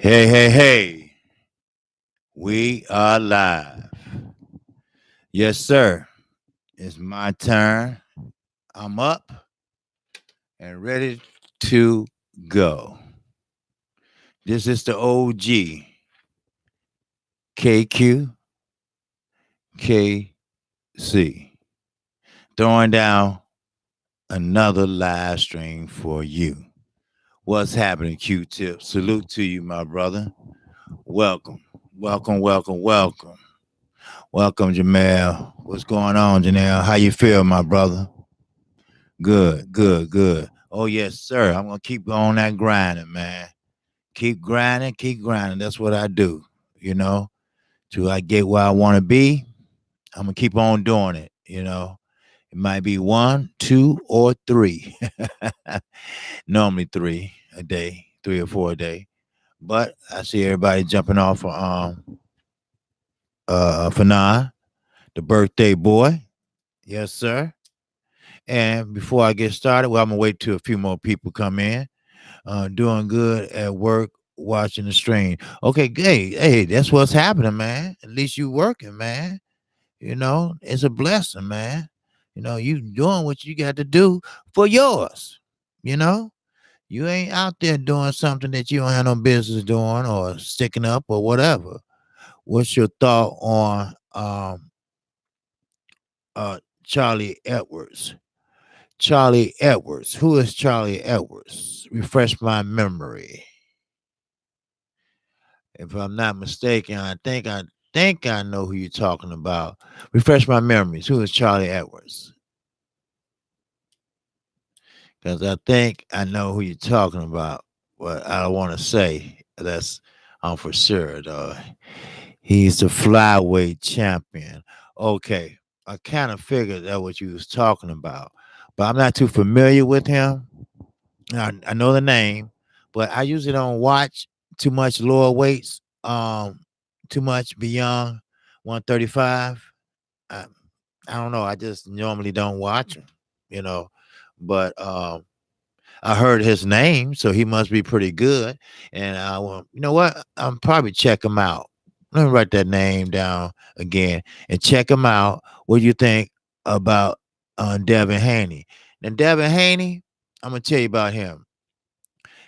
Hey, hey, hey, we are live. Yes, sir. It's my turn. I'm up and ready to go. This is the OG KQKC throwing down another live stream for you. What's happening, Q-Tip? Salute to you, my brother. Welcome, welcome, welcome, welcome. Welcome, Jamel. What's going on, Janelle? How you feel, my brother? Good, good, good. Oh yes, sir. I'm gonna keep on that grinding, man. Keep grinding, keep grinding. That's what I do. You know, till I get where I want to be. I'm gonna keep on doing it. It might be one, two, or three. Normally three a day, 3 or 4 a day. But I see everybody jumping off for the birthday boy. Yes, sir. And before I get started, well, I'm gonna wait till a few more people come in. Doing good at work, watching the stream. Okay, hey, that's what's happening, man. At least you working, man. It's a blessing, man. You doing what you got to do for yours. You know, you ain't out there doing something that you don't have no business doing or sticking up or whatever. What's your thought on Charlie Edwards? Charlie Edwards. Who is Charlie Edwards? Refresh my memory. If I'm not mistaken, I think I know who you're talking about. Refresh my memories. Who is Charlie Edwards? Because I think I know who you're talking about, but I don't want to say that's for sure. Though he's the flyweight champion. Okay, I kind of figured that what you was talking about, but I'm not too familiar with him. I know the name, but I usually don't watch too much lower weights. Too much beyond 135. I, I don't know. I just normally don't watch them, you know. But I heard his name, so he must be pretty good. And I will, you know what? I'm probably check him out. Let me write that name down again and check him out. What do you think about Devin Haney? Now, Devin Haney, I'm gonna tell you about him.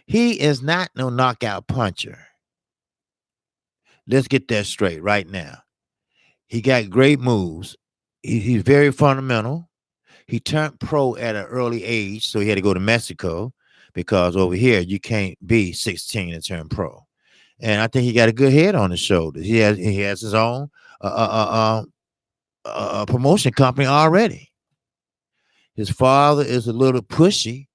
He is not no knockout puncher. Let's get that straight right now. He got great moves. He's very fundamental. He turned pro at an early age, so he had to go to Mexico because over here you can't be 16 and turn pro. And I think he got a good head on his shoulders. He has his own promotion company already. His father is a little pushy,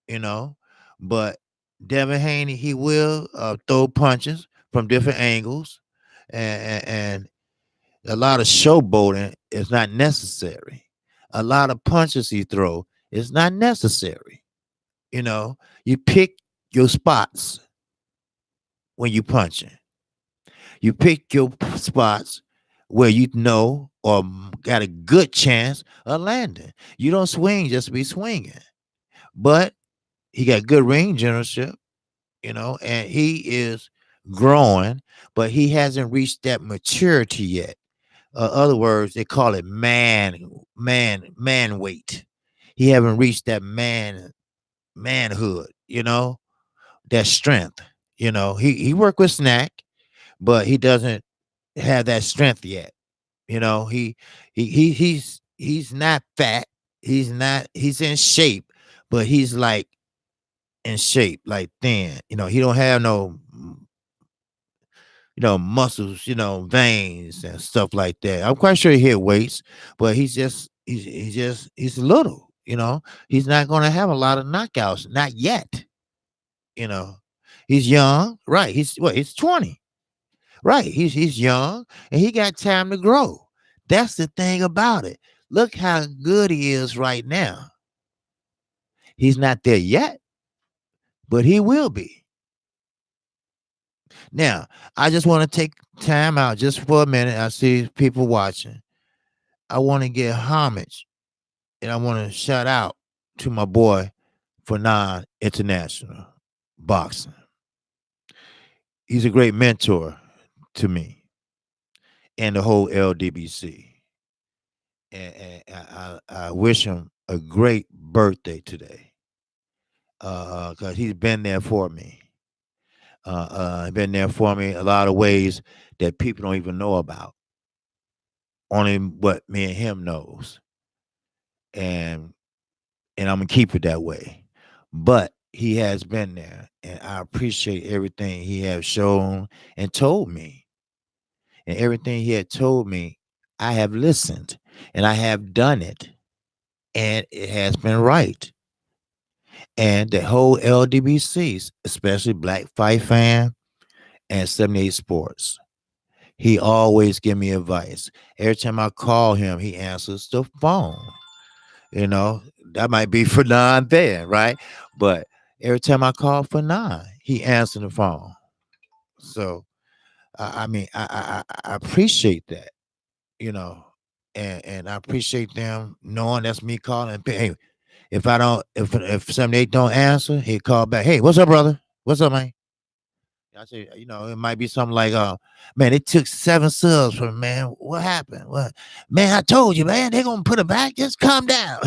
you know, but Devin Haney, he will throw punches from different angles, and a lot of showboating is not necessary. A lot of punches he throw is not necessary. You pick your spots when you punching. You pick your spots where you know or got a good chance of landing. You don't swing just to be swinging. But he got good ring generalship, and he is growing, but he hasn't reached that maturity yet. Other words, they call it man weight. He haven't reached that manhood, that strength. He worked with Snack, but he doesn't have that strength yet. He's not fat. He's in shape, but he's like in shape, like thin. He don't have no muscles, veins and stuff like that. I'm quite sure he hit weights, but he's little, He's not gonna have a lot of knockouts, not yet, you know. He's young, right? He's 20. Right. He's young and he got time to grow. That's the thing about it. Look how good he is right now. He's not there yet, but he will be. Now, I just want to take time out just for a minute. I see people watching. I want to give homage and I want to shout out to my boy for non-international boxing. He's a great mentor to me and the whole LDBC. And I wish him a great birthday today. Because he's been there for me. Been there for me a lot of ways that people don't even know about. Only what me and him knows. And I'm gonna keep it that way. But he has been there, and I appreciate everything he has shown and told me. And everything he had told me, I have listened and I have done it, and it has been right. And the whole LDBCs, especially Black Fight Fan and 78 Sports, he always give me advice. Every time I call him, he answers the phone. You know, that might be for nine there, right? But every time I call for nine, he answered the phone. So I mean, I appreciate that, you know, and I appreciate them knowing that's me calling. Hey, if I don't, if 78 don't answer, he call back. Hey, what's up, brother? What's up, man? I say, it might be something like, man, it took 7 subs from man. What happened? What, man? I told you, man, they're gonna put it back. Just calm down.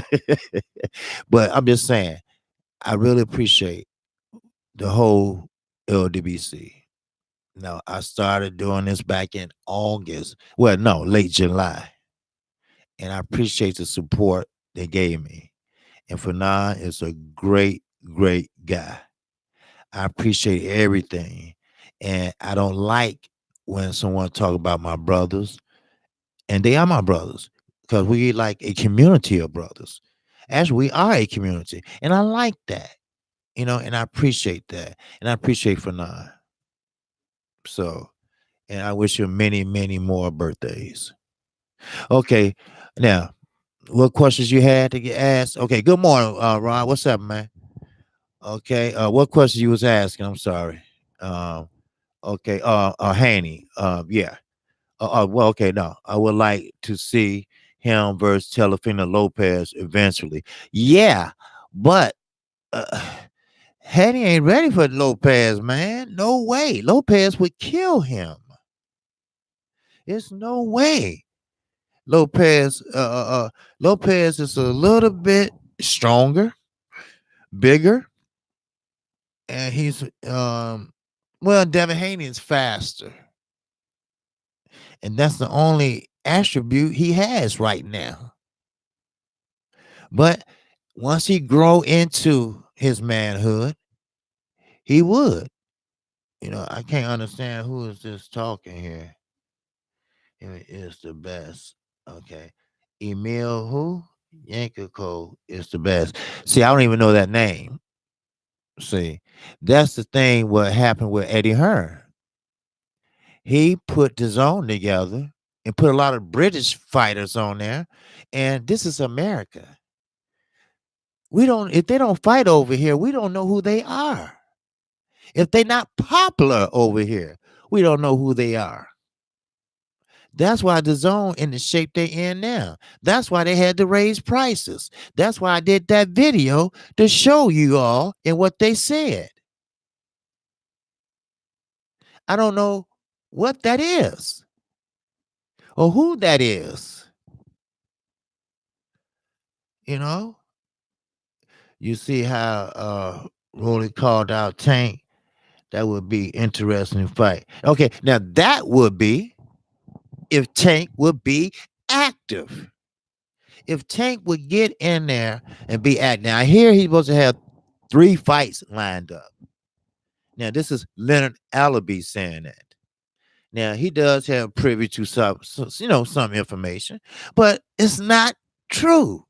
But I'm just saying, I really appreciate the whole LDBC. Now, I started doing this back in August. Well, no, late July. And I appreciate the support they gave me. And Fanon is a great, great guy. I appreciate everything. And I don't like when someone talk about my brothers, and they are my brothers, because we like a community of brothers. Actually, we are a community. And I like that, and I appreciate that. And I appreciate Fanon. So, and I wish you many, many more birthdays. Okay. Now, what questions you had to get asked? Okay. Good morning, Ron. What's up, man? Okay. What question you was asking? I'm sorry. Um, okay. Haney. Yeah. Well, okay. No, I would like to see him versus Telefina Lopez eventually. Yeah, but Haney ain't ready for Lopez, man. No way. Lopez would kill him. There's no way. Lopez, Lopez is a little bit stronger, bigger, and he's well, Devin Haney is faster, and that's the only attribute he has right now. But once he grow into his manhood, he would. I can't understand who is this talking here. It is the best. Okay. Emil who? Yankovic is the best. See, I don't even know that name. See, that's the thing what happened with Eddie Hearn. He put the zone together and put a lot of British fighters on there. And this is America. We don't, if they don't fight over here, we don't know who they are. If they're not popular over here, we don't know who they are. That's why the zone in the shape they in now. That's why they had to raise prices. That's why I did that video to show you all and what they said. I don't know what that is or who that is. You know, you see how Rolly called out Tank. That would be interesting fight. Okay, now that would be if Tank would be active. If Tank would get in there and be active. Now, I hear he's supposed to have 3 fights lined up. Now, this is Leonard Allaby saying that. Now, he does have privy to some information, but it's not true.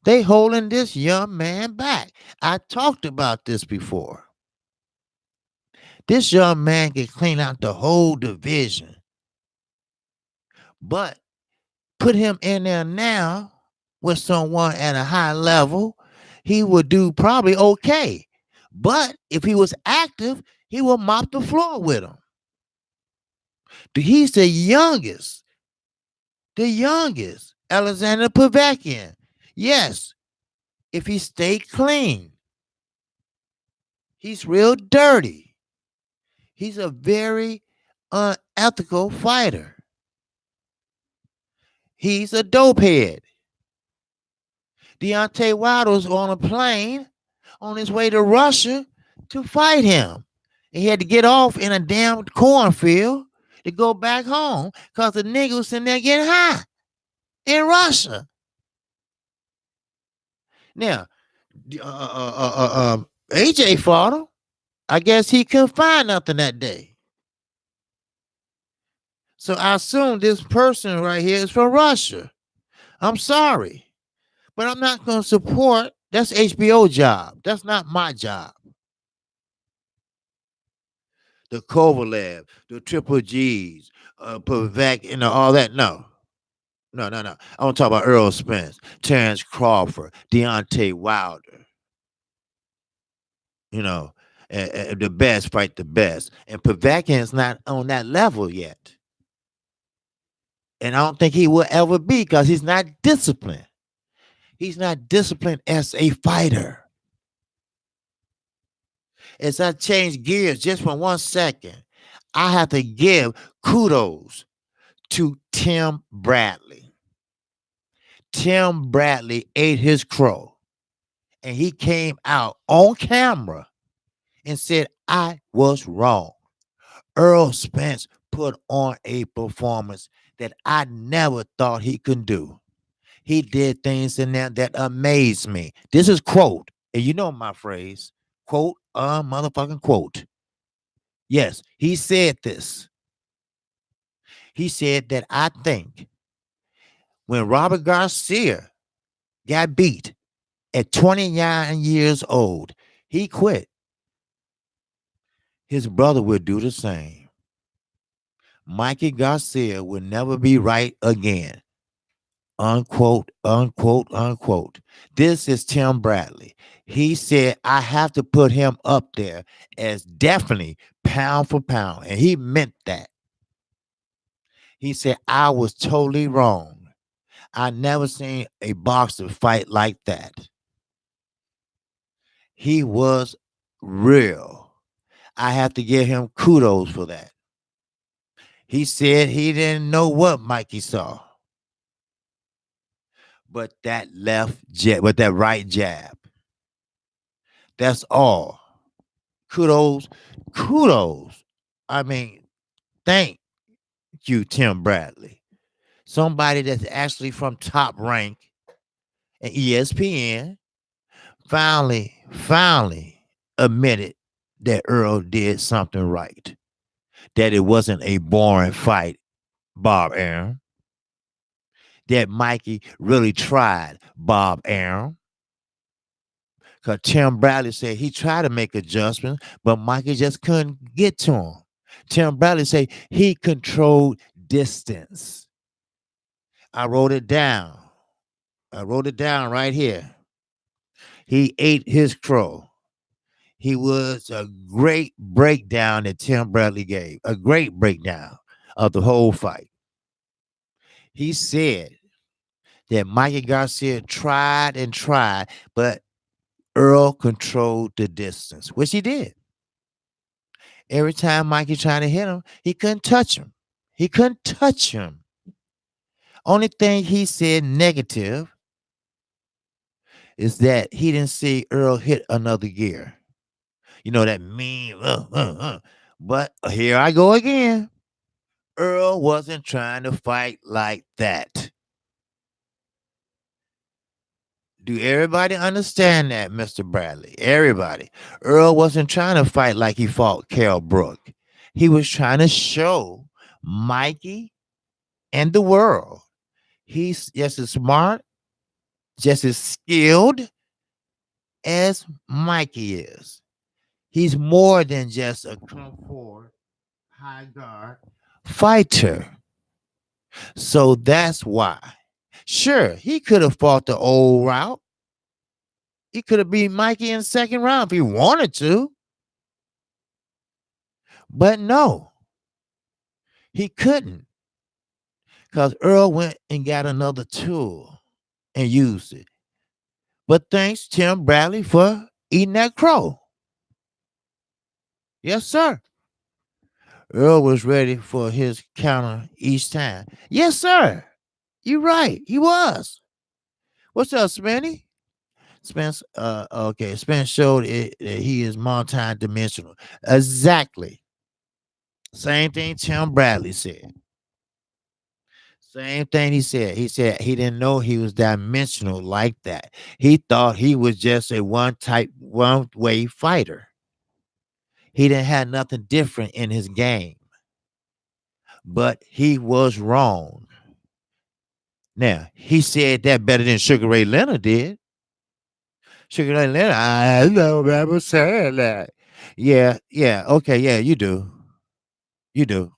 They holding this young man back. I talked about this before. This young man can clean out the whole division, but put him in there now with someone at a high level, he would do probably okay. But if he was active, he will mop the floor with him. He's the youngest. Alexander Povetkin. Yes, if he stayed clean. He's real dirty. He's a very unethical fighter. He's a dopehead. Deontay Wilder's on a plane on his way to Russia to fight him. He had to get off in a damn cornfield to go back home because the nigga was in there getting high in Russia. Now, AJ fought him. I guess he couldn't find nothing that day. So I assume this person right here is from Russia. I'm sorry, but I'm not going to support. That's HBO job. That's not my job. The Kovalev, the Triple G's, Pavek, all that. No. No. I want to talk about Earl Spence, Terrence Crawford, Deontay Wilder. The best fight the best. And Povetkin's not on that level yet. And I don't think he will ever be because he's not disciplined. He's not disciplined as a fighter. As I change gears just for 1 second, I have to give kudos to Tim Bradley. Tim Bradley ate his crow. And he came out on camera and said, I was wrong. Earl Spence put on a performance that I never thought he could do. He did things in there that amazed me. This is quote, and you know my phrase, quote, motherfucking quote. Yes, he said this. He said that I think when Robert Garcia got beat at 29 years old, he quit. His brother would do the same. Mikey Garcia will never be right again. Unquote, unquote, unquote. This is Tim Bradley. He said, I have to put him up there as definitely pound for pound. And he meant that. He said, I was totally wrong. I never seen a boxer fight like that. He was real. I have to give him kudos for that. He said he didn't know what Mikey saw. But that that right jab. That's all. Kudos. I mean, thank you, Tim Bradley. Somebody that's actually from Top Rank and ESPN finally admitted that Earl did something right. That it wasn't a boring fight, Bob Arum. That Mikey really tried Bob Arum. Because Tim Bradley said he tried to make adjustments, but Mikey just couldn't get to him. Tim Bradley said he controlled distance. I wrote it down. Right here. He ate his crow. He was a great breakdown that Tim Bradley gave. A great breakdown of the whole fight. He said that Mikey Garcia tried and tried, but Earl controlled the distance, which he did. Every time Mikey tried to hit him, he couldn't touch him. Only thing he said negative is that he didn't see Earl hit another gear. You know, that mean, But here I go again. Earl wasn't trying to fight like that. Do everybody understand that, Mr. Bradley? Everybody. Earl wasn't trying to fight like he fought Kell Brook. He was trying to show Mikey and the world he's just as smart, just as skilled as Mikey is. He's more than just a come forward, high guard fighter. So that's why. Sure, he could have fought the old route. He could have beat Mikey in the second round if he wanted to. But no, he couldn't. Because Earl went and got another tool and used it. But thanks, Tim Bradley, for eating that crow. Yes, sir. Earl was ready for his counter each time. Yes, sir. You're right. He was. What's up, Spenny? Spence, okay. Spence showed that he is multi-dimensional. Exactly. Same thing Tim Bradley said. Same thing he said. He said he didn't know he was dimensional like that. He thought he was just a one way fighter. He didn't have nothing different in his game. But he was wrong. Now, he said that better than Sugar Ray Leonard did. Sugar Ray Leonard, I don't remember saying that. Yeah, yeah, okay, yeah, you do. You do.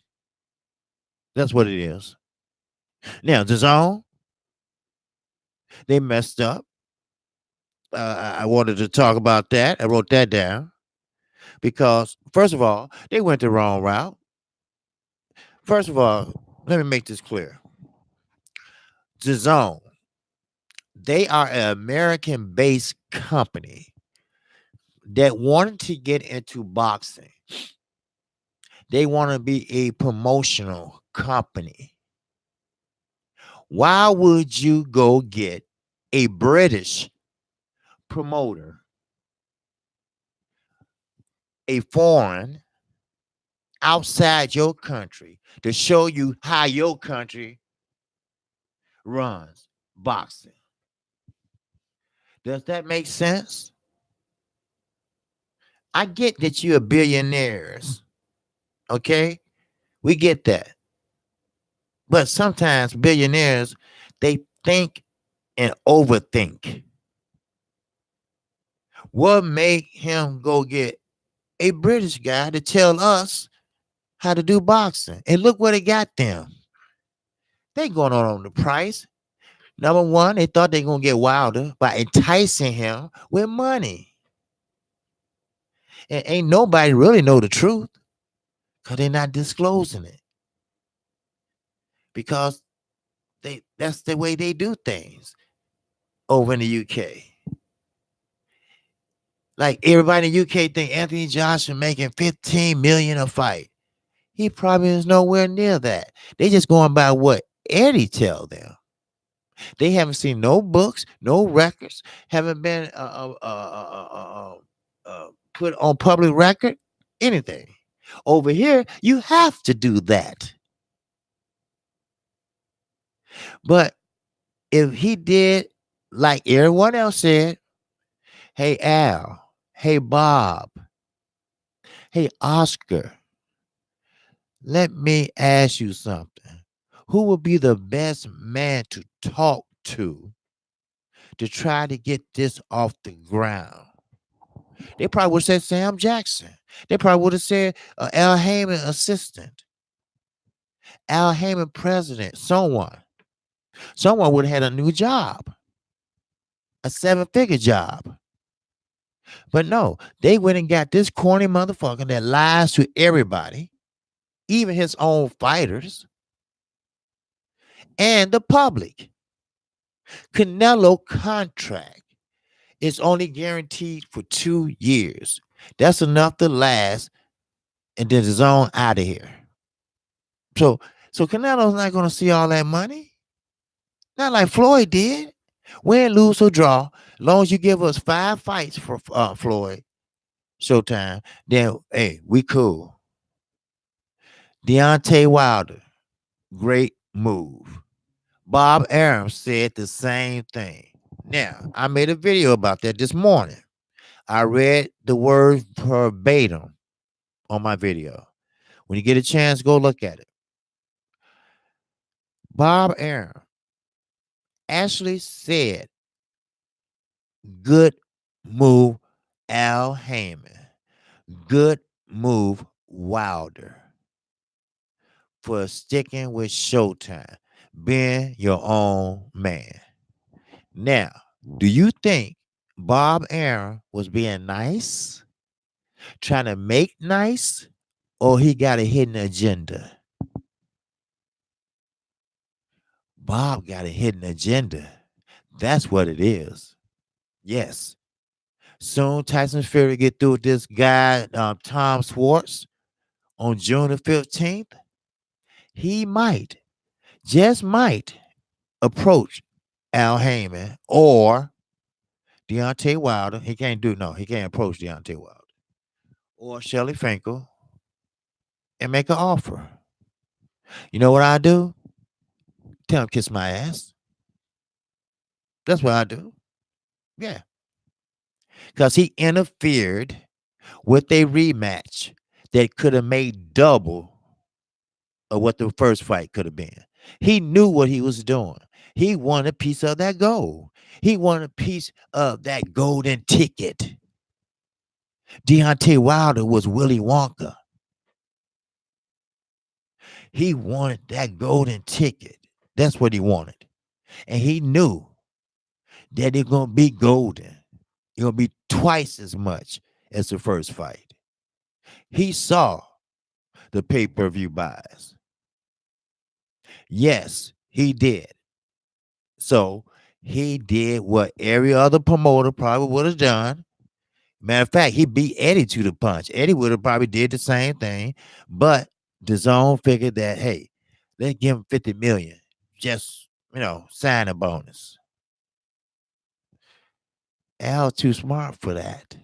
That's what it is. Now, the zone, they messed up. I wanted to talk about that. I wrote that down because, first of all, they went the wrong route. First of all, let me make this clear. The zone, they are an American based company that wanted to get into boxing. They want to be a promotional company. Why would you go get a British promoter, a foreign outside your country to show you how your country runs boxing? Does that make sense? I get that you're billionaires. Okay? We get that. But sometimes billionaires, they think and overthink. What made him go get a British guy to tell us how to do boxing? And look what it got them. They going on the price. Number one, they thought they gonna get Wilder by enticing him with money. And ain't nobody really know the truth because they're not disclosing it. Because that's the way they do things over in the UK. Like everybody in the UK think Anthony Joshua making 15 million a fight. He probably is nowhere near that. They just going by what Eddie tell them. They haven't seen no books, no records, haven't been put on public record, anything. Over here, you have to do that. But if he did like everyone else said, hey Al, hey Bob, hey Oscar, let me ask you something. Who would be the best man to talk to try to get this off the ground? They probably would have said Sam Jackson. They probably would have said Al Heyman assistant, Al Heyman president, someone. Someone would have had a new job, a 7-figure job. But no, they went and got this corny motherfucker that lies to everybody, even his own fighters and the public. Canelo contract is only guaranteed for 2 years. That's enough to last, and then it's on out of here. So Canelo's not going to see all that money. Not like Floyd did. Win, lose, or draw. As long as you give us 5 fights for Floyd, Showtime, then hey, we cool. Deontay Wilder, great move. Bob Arum said the same thing. Now, I made a video about that this morning. I read the words verbatim on my video. When you get a chance, go look at it. Bob Arum actually said, good move, Al Heyman. Good move, Wilder, for sticking with Showtime, being your own man. Now, do you think Bob Arum was being nice, trying to make nice, or he got a hidden agenda? Bob got a hidden agenda. That's what it is. Yes. Soon Tyson Fury get through with this guy, Tom Schwartz, on June the 15th, he might, just might, approach Al Heyman or Deontay Wilder. He can't do no, he can't approach Deontay Wilder or Shelly Finkel and make an offer. You know what I do? Tell him kiss my ass. That's what I do. Yeah. Because he interfered with a rematch that could have made double of what the first fight could have been. He knew what he was doing. He wanted a piece of that gold. He wanted a piece of that golden ticket. Deontay Wilder was Willy Wonka. He wanted that golden ticket. That's what he wanted. And he knew that it's going to be golden. It's going to be twice as much as the first fight. He saw the pay-per-view buys. Yes, he did. So he did what every other promoter probably would have done. Matter of fact, he beat Eddie to the punch. Eddie would have probably did the same thing, but DAZN figured that, hey, let's give him 50 million. Just, sign a bonus. Al too smart for that.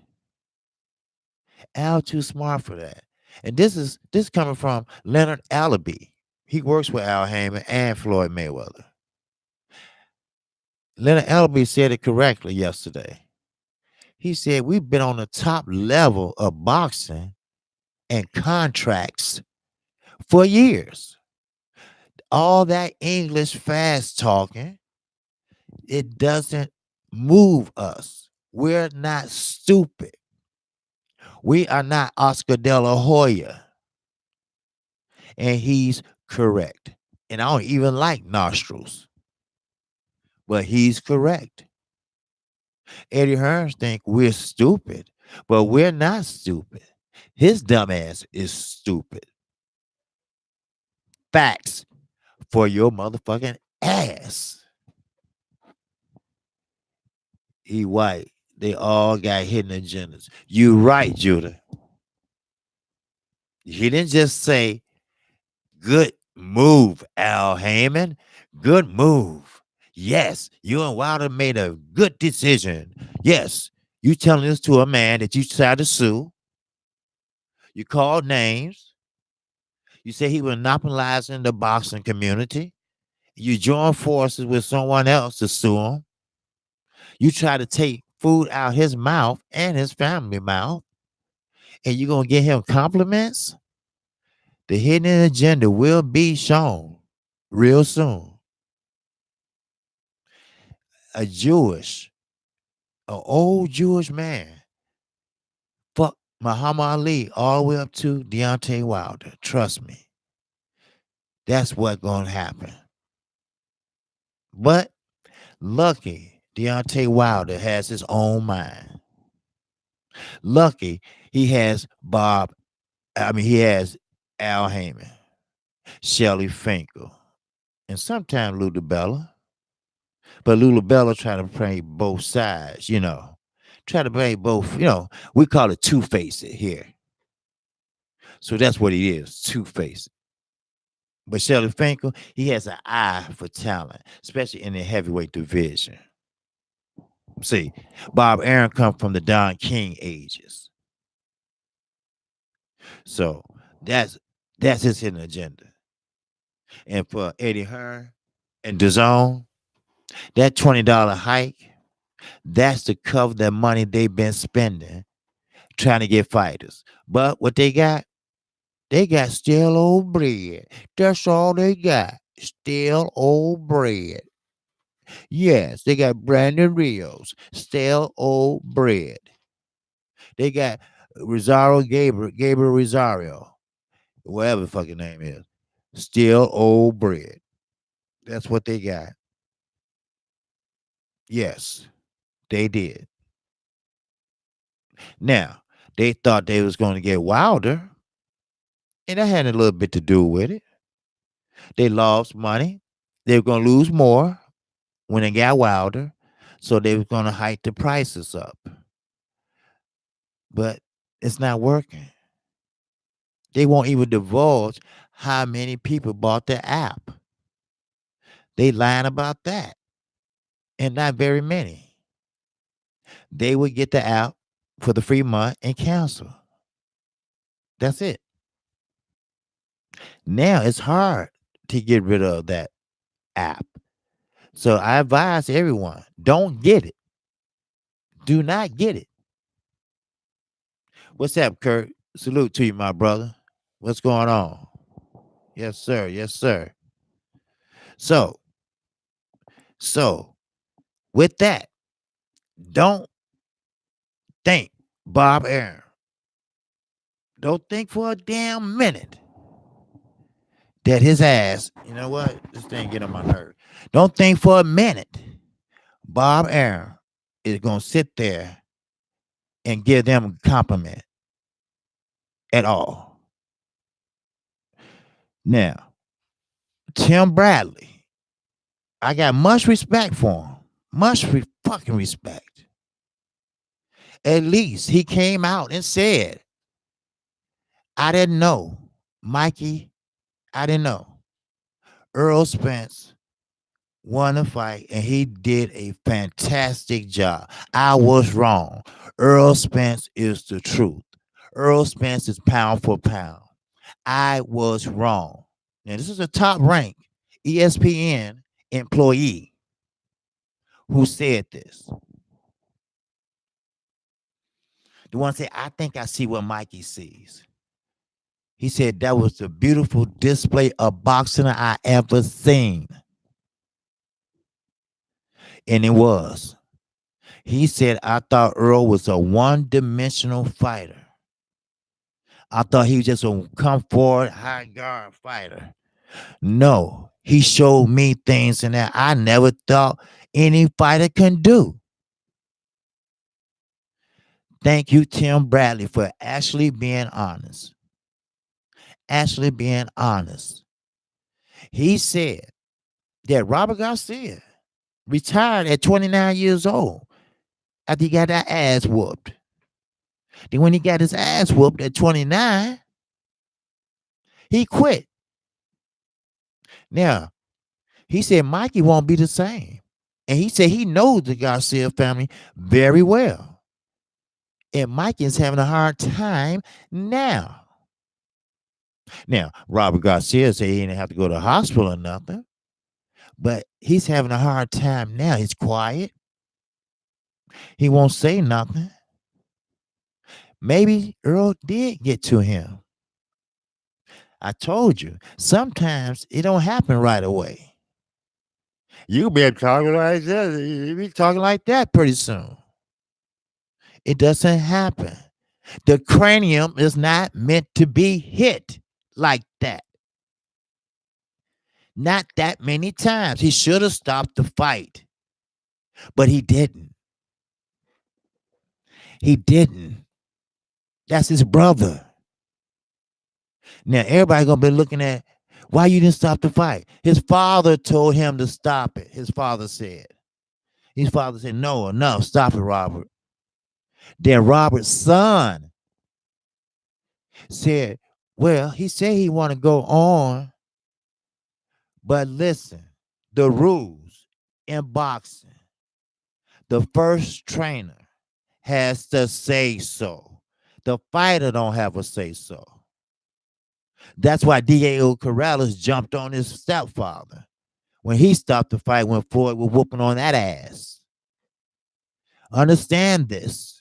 Al too smart for that. And this is coming from Leonard Allaby. He works with Al Heyman and Floyd Mayweather. Leonard Allaby said it correctly yesterday. He said, we've been on the top level of boxing and contracts for years. All that English fast talking, it doesn't move us. We're not stupid. We are not Oscar De La Hoya. And he's correct. And I don't even like nostrils. But he's correct. Eddie Hearns think we're stupid, but we're not stupid. His dumbass is stupid. Facts for your motherfucking ass. He white. They all got hidden agendas. You right, Judah. He didn't just say, good move, Al Heyman. Good move. Yes, you and Wilder made a good decision. Yes, you telling this to a man that you tried to sue. You called names. You say he was monopolizing the boxing community. You join forces with someone else to sue him. You try to take food out his mouth and his family mouth. And you're going to get him compliments? The hidden agenda will be shown real soon. An old Jewish man, fuck Muhammad Ali all the way up to Deontay Wilder. Trust me. That's what's going to happen. But lucky Deontay Wilder has his own mind. Lucky he has he has Al Heyman, Shelly Finkel, and sometimes Lou DiBella. But Lou DiBella trying to play both sides, Try to play both, we call it two-faced here. So that's what he is, two-faced. But Shelly Finkel, he has an eye for talent, especially in the heavyweight division. See, Bob Arum come from the Don King ages. So that's his hidden agenda. And for Eddie Hearn and DAZN, that $20 hike, that's to cover the money they've been spending trying to get fighters. But what they got stale old bread. That's all they got. Stale old bread. Yes, they got Brandon Rios, stale old bread. They got Gabriel Rosario, whatever the fucking name is. Stale old bread. That's what they got. Yes, they did. Now, they thought they was going to get Wilder, and that had a little bit to do with it. They lost money. They were going to lose more when they got Wilder, so they were going to hike the prices up. But it's not working. They won't even divulge how many people bought the app. They lying about that, and not very many. They would get the app for the free month and cancel. That's it. Now it's hard to get rid of that app. So I advise everyone, don't get it. Do not get it. What's up, Kurt? Salute to you, my brother. What's going on? Yes, sir. Yes, sir. So, so with that, don't think, Bob Aaron. Don't think for a damn minute that his ass, you know what? This thing get on my nerve. Don't think for a minute Bob Aaron is gonna sit there and give them a compliment at all. Now, Tim Bradley, I got much respect for him. Fucking respect. At least he came out and said, I didn't know. Mikey, I didn't know. Earl Spence won the fight and he did a fantastic job. I was wrong. Earl Spence is the truth. Earl Spence is pound for pound. I was wrong. Now, this is a top ranked ESPN employee who said this. The one said, I think I see what Mikey sees. He said that was the beautiful display of boxing I ever seen. And it was. He said, I thought Earl was a one-dimensional fighter. I thought he was just a come forward, high guard fighter. No, he showed me things in that I never thought any fighter can do. Thank you, Tim Bradley, for actually being honest. Actually being honest. He said that Robert Garcia retired at 29 years old after he got that ass whooped. Then when he got his ass whooped at 29, he quit. Now, he said Mikey won't be the same. And he said he knows the Garcia family very well. And Mikey is having a hard time now. Now, Robert Garcia said he didn't have to go to the hospital or nothing. But he's having a hard time now. He's quiet. He won't say nothing. Maybe Earl did get to him. I told you, sometimes it don't happen right away. You be talking like that. You be talking like that pretty soon. It doesn't happen. The cranium is not meant to be hit like that. Not that many times. He should have stopped the fight. But he didn't. He didn't. That's his brother. Now, everybody going to be looking at, why you didn't stop the fight? His father told him to stop it. His father said. His father said, no, enough. Stop it, Robert. Then Robert's son said, well, he said he want to go on. But listen, the rules in boxing, the first trainer has to say so. The fighter don't have a say so. That's why Diego Corrales jumped on his stepfather when he stopped the fight when Floyd was whooping on that ass. Understand this.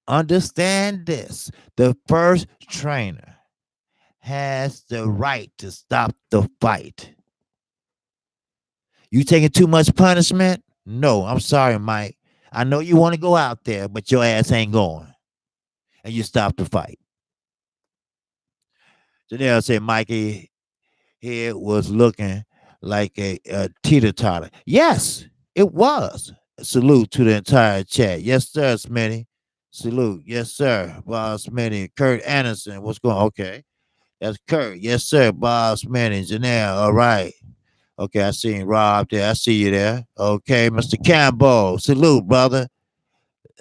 Understand this. The first trainer has the right to stop the fight. You taking too much punishment? No, I'm sorry, Mike. I know you want to go out there, but your ass ain't going. And you stop the fight. So they'll say Mikey head was looking like a teeter-totter. Yes, it was. Salute to the entire chat. Yes, sir, Smitty. Salute. Yes, sir. Bob Smitty. Kurt Anderson. What's going on? Okay. That's Kurt. Yes, sir. Bob Smitty. Janelle. All right. Okay, I seen Rob there. I see you there. Okay, Mr. Campbell. Salute, brother.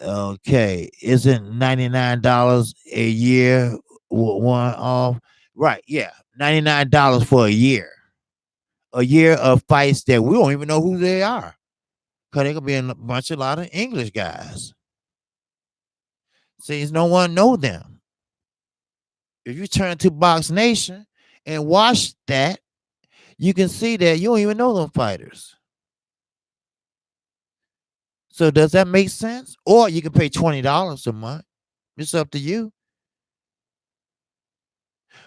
Okay, isn't $99 a year one off? Right, yeah, $99 for a year. A year of fights that we don't even know who they are. Cause they could be a bunch of lot of English guys. Since no one know them. If you turn to Box Nation and watch that, you can see that you don't even know them fighters. So does that make sense? Or you can pay $20 a month. It's up to you.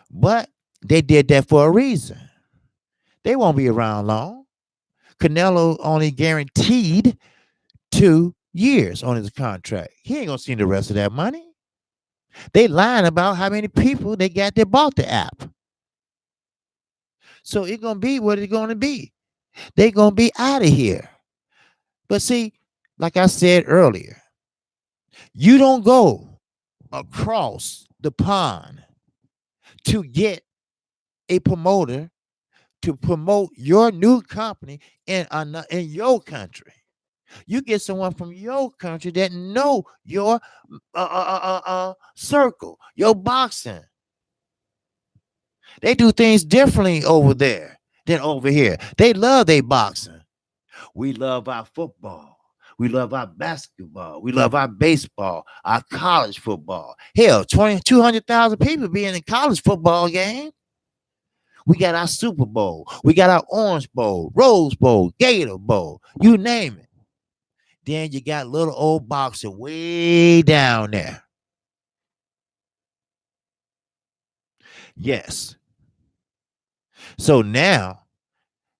But they did that for a reason. They won't be around long. Canelo only guaranteed 2 years on his contract. He ain't gonna see the rest of that money. They lying about how many people they got that bought the app. So it's gonna be what it's gonna be. They gonna be out of here. But see, like I said earlier, you don't go across the pond to get a promoter to promote your new company in your country. You get someone from your country that know your circle, your boxing. They do things differently over there than over here. They love their boxing. We love our football. We love our basketball. We love our baseball, our college football. Hell, 200,000 people be in a college football game. We got our Super Bowl. We got our Orange Bowl, Rose Bowl, Gator Bowl. You name it. Then you got little old boxing way down there. Yes. So now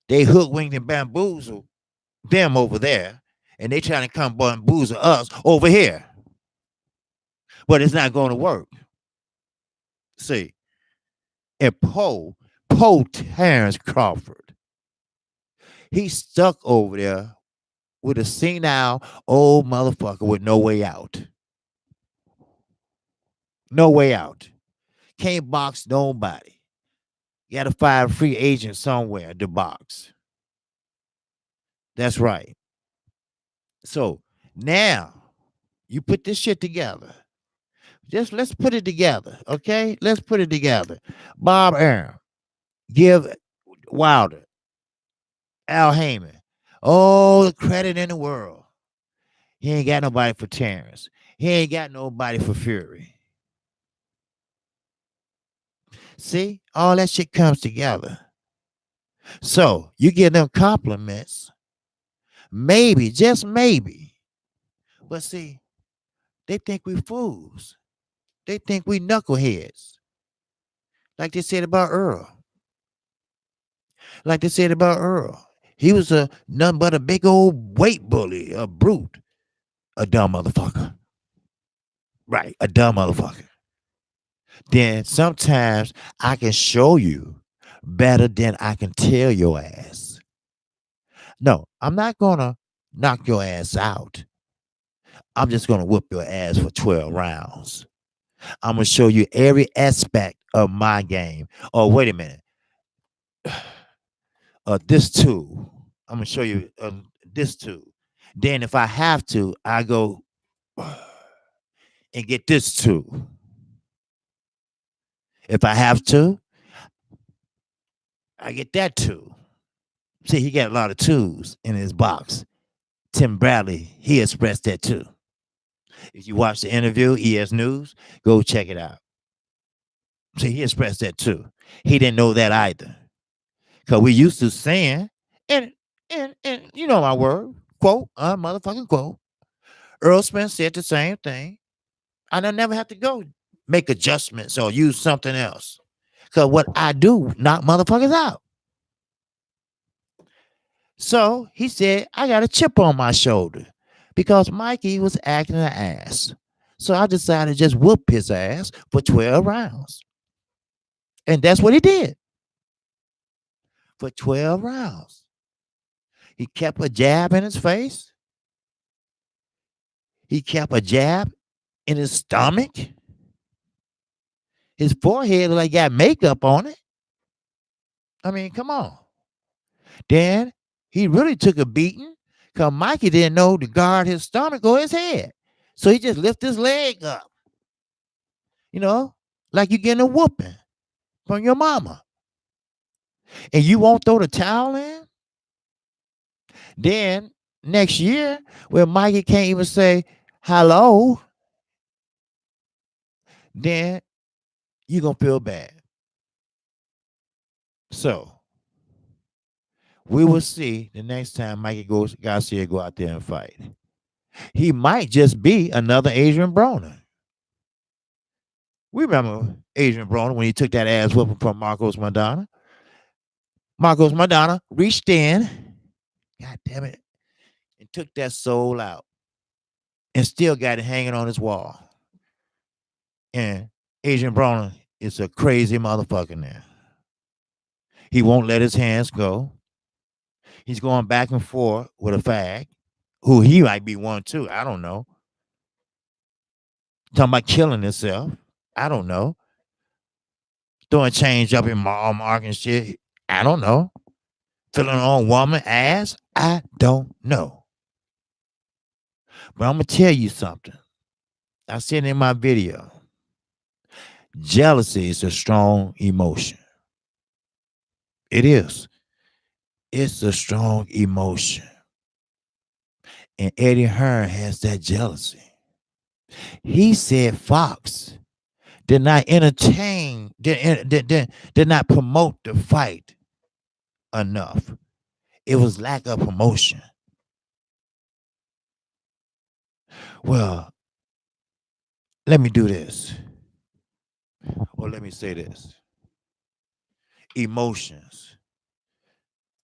they hoodwinked and bamboozle them over there, and they trying to come bamboozle us over here. But it's not going to work. See, and Poe Terrence Crawford, he's stuck over there with a senile old motherfucker with no way out. No way out. Can't box nobody. You got to find a free agent somewhere to box. That's right. So now you put this shit together. Just let's put it together, okay? Let's put it together. Bob Arum, give Wilder, Al Heyman, all the credit in the world. He ain't got nobody for Terrence. He ain't got nobody for Fury. See, all that shit comes together. So you give them compliments, maybe, just maybe. But see, they think we fools. They think we knuckleheads. Like they said about Earl. Like they said about Earl. He was a none but a big old weight bully, a brute, a dumb motherfucker. Right, a dumb motherfucker. Then sometimes I can show you better than I can tell your ass. No, I'm not gonna knock your ass out. I'm just gonna whoop your ass for 12 rounds. I'm gonna show you every aspect of my game. Oh, wait a minute. This too. I'm gonna show you this too. Then if I have to, I go and get this too. If I have to, I get that too. See, he got a lot of twos in his box. Tim Bradley, he expressed that too. If you watch the interview, ES News, go check it out. See, he expressed that too. He didn't know that either. Because we used to saying, and you know my word, quote, motherfucking quote. Earl Spence said the same thing. I don't never have to go make adjustments or use something else. Because what I do, knock motherfuckers out. So he said, I got a chip on my shoulder because Mikey was acting an ass. So I decided to just whoop his ass for 12 rounds. And that's what he did for 12 rounds. He kept a jab in his face. He kept a jab in his stomach. His forehead like got makeup on it. I mean, come on. Then he really took a beating because Mikey didn't know to guard his stomach or his head. So he just lift his leg up, you know, like you getting a whooping from your mama. And you won't throw the towel in? Then next year, when Mikey can't even say hello, then you're going to feel bad. So we will see the next time Mikey Garcia go out there and fight. He might just be another Adrian Broner. We remember Adrian Broner when he took that ass whooping from Marcos Madonna. Marcos Madonna reached in, God damn it, and took that soul out and still got it hanging on his wall. And Adrian Broner is a crazy motherfucker now. He won't let his hands go. He's going back and forth with a fag, who he might be one too. I don't know. Talking about killing himself. I don't know. Throwing change up in mark and shit. I don't know. Feeling on woman ass. I don't know. But I'm gonna tell you something. I said in my video. Jealousy is a strong emotion. It is. It's a strong emotion. And Eddie Hearn has that jealousy. He said Fox did not entertain, did not promote the fight enough. It was lack of promotion. Well, let me do this. Or let me say this. Emotions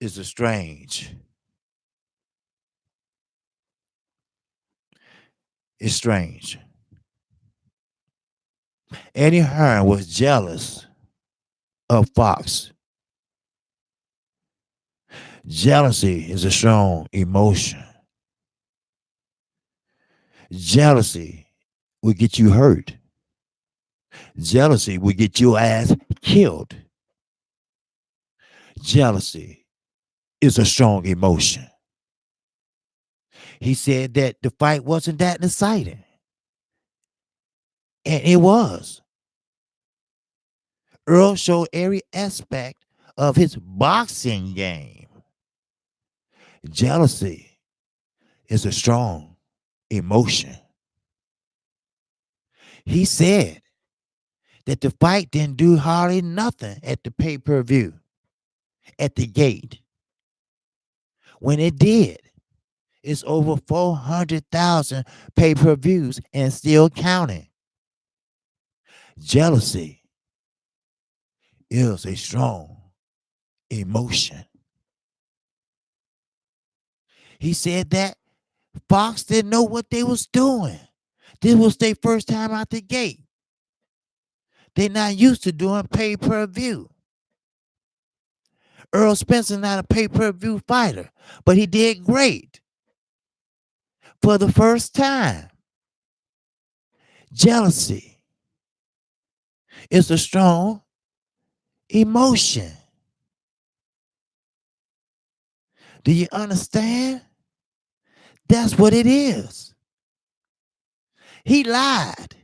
is a strange. It's strange. Eddie Hearn was jealous of Fox. Jealousy is a strong emotion. Jealousy will get you hurt. Jealousy will get your ass killed. Jealousy is a strong emotion. He said that the fight wasn't that exciting. And it was. Earl showed every aspect of his boxing game. Jealousy is a strong emotion. He said that the fight didn't do hardly nothing at the pay-per-view, at the gate. When it did, it's over 400,000 pay-per-views and still counting. Jealousy is a strong emotion. He said that Fox didn't know what they was doing. This was their first time out the gate. They're not used to doing pay-per-view. Earl Spencer's not a pay-per-view fighter, but he did great for the first time. Jealousy is a strong emotion. Do you understand? That's what it is. He lied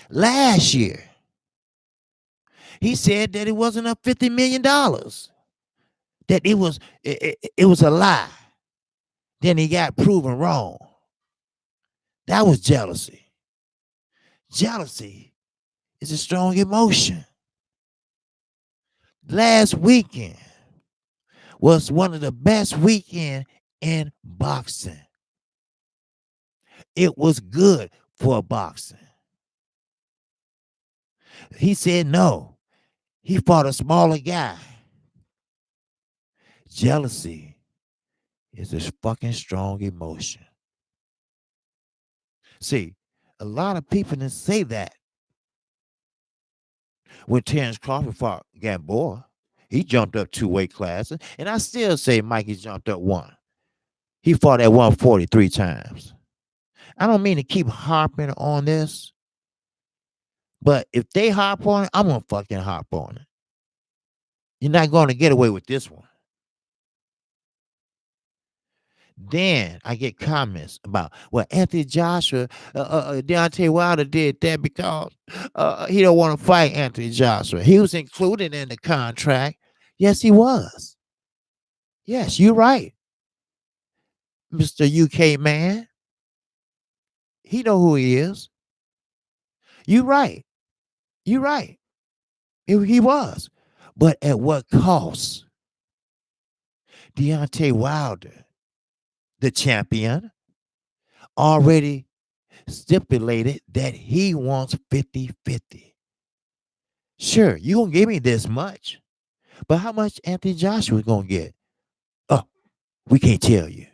last year. He said that it wasn't up $50 million. That it was a lie. Then he got proven wrong. That was jealousy. Jealousy is a strong emotion. Last weekend was one of the best weekends in boxing. It was good for boxing. He said no. He fought a smaller guy. Jealousy is a fucking strong emotion. See, a lot of people didn't say that when Terrence Crawford fought Gamboa. He jumped up 2 weight classes, and I still say Mikey jumped up 1. He fought at 143 times. I don't mean to keep harping on this, but if they harp on it, I'm gonna fucking harp on it. You're not going to get away with this one. Then I get comments about, well, Anthony Joshua, Deontay Wilder did that because he don't want to fight Anthony Joshua. He was included in the contract. Yes, he was. Yes, you're right, Mr. UK man. He know who he is. You're right. You're right. He was. But at what cost? Deontay Wilder, the champion, already stipulated that he wants 50-50. Sure, you gonna give me this much, but how much Anthony Joshua gonna get? Oh, we can't tell you.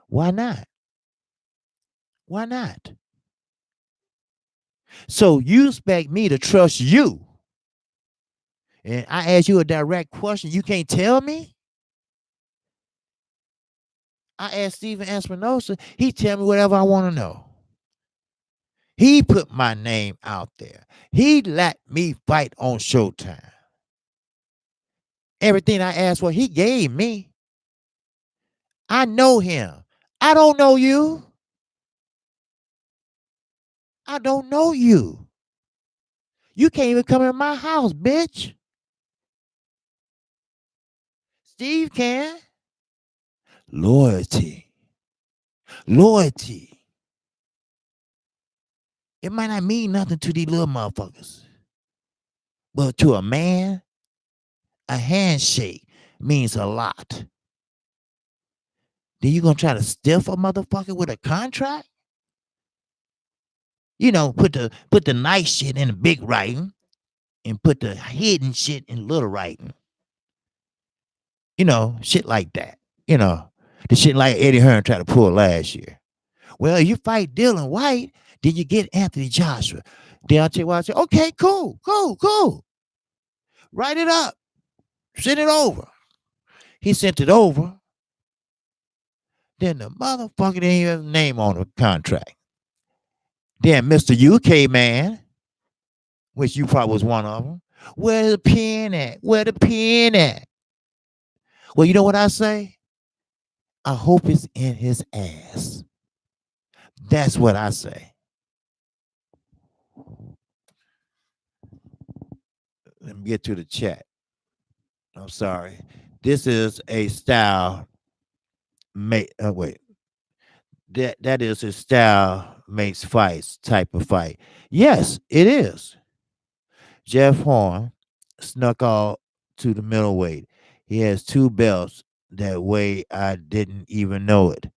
Why not? Why not? So you expect me to trust you, and I ask you a direct question, you can't tell me? I asked Steven Espinosa, he tell me whatever I want to know. He put my name out there. He let me fight on Showtime. Everything I asked for, he gave me. I know him. I don't know you. I don't know you. You can't even come in my house, bitch. Steve can. Loyalty. Loyalty. It might not mean nothing to these little motherfuckers. But to a man, a handshake means a lot. Then you gonna try to stiff a motherfucker with a contract? You know, put the nice shit in the big writing and put the hidden shit in little writing. You know, shit like that. You know, the shit like Eddie Hearn tried to pull last year. Well, you fight Dylan White, then you get Anthony Joshua. Deontay Wilder said, okay, cool. Write it up. Send it over. He sent it over. Then the motherfucker didn't even have his name on the contract. Then Mr. UK man, which you probably was one of them, where the pen at? Where the pen at? Well, you know what I say? I hope it's in his ass. That's what I say. Let me get to the chat. I'm sorry. This is a style wait. That is a style makes fights type of fight. Yes, it is. Jeff Horn snuck all to the middleweight. He has 2 belts that way I didn't even know it.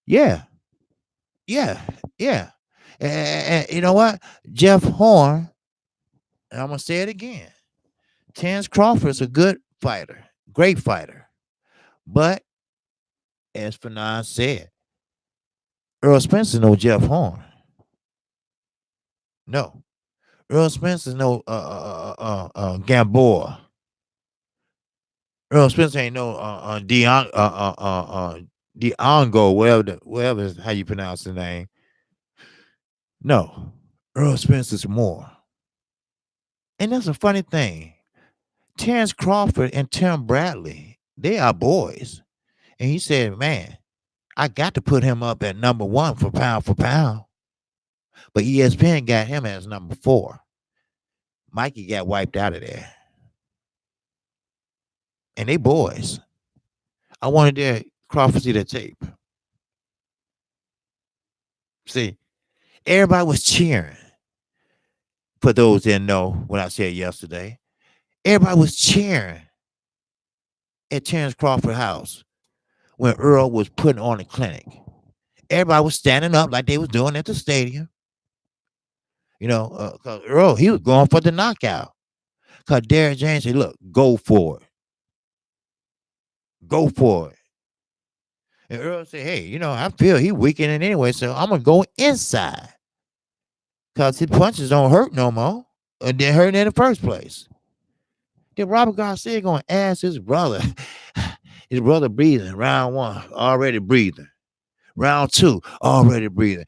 Yeah. Yeah. Yeah. And you know what? Jeff Horn, and I'm gonna say it again. Terrence Crawford is a good fighter, great fighter. But as Fanon said, Earl Spencer no Jeff Horn. No. Earl Spencer no Gamboa. Earl Spencer ain't no Diongo, whatever is how you pronounce the name. No. Earl Spencer's more. And that's a funny thing. Terrence Crawford and Tim Bradley, they are boys. And he said, man, I got to put him up at number 1 for pound. But ESPN got him as number 4. Mikey got wiped out of there. And they boys. I wanted their Crawford see that tape. See, everybody was cheering. For those that didn't know what I said yesterday, everybody was cheering at Terrence Crawford's house when Earl was putting on the clinic. Everybody was standing up like they was doing at the stadium. You know, because Earl, he was going for the knockout. Because Derrick James said, look, go for it. Go for it. And Earl said, hey, you know, I feel he weakening anyway, so I'm going to go inside. Because his punches don't hurt no more. And didn't hurt in the first place. Then Robert Garcia going to ask his brother. His brother breathing. Round 1, already breathing. Round 2, already breathing.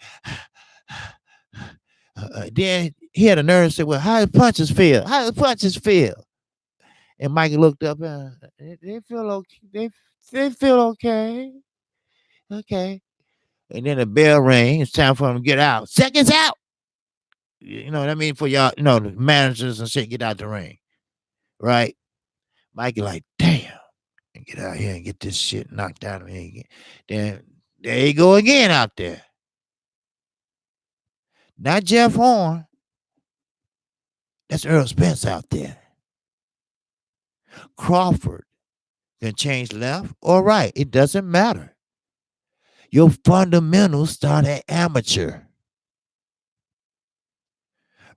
Then he had a nerve to say, well, how do punches feel? How do punches feel? And Mikey looked up and they feel okay. They feel okay. Okay. And then the bell ring. It's time for him to get out. Seconds out. You know what I mean? For y'all, the managers and shit get out the ring. Right? Mikey like, damn. And get out here and get this shit knocked out of me again. Then there you go again out there. Not Jeff Horn. That's Earl Spence out there. Crawford can change left or right. It doesn't matter. Your fundamentals start at amateur.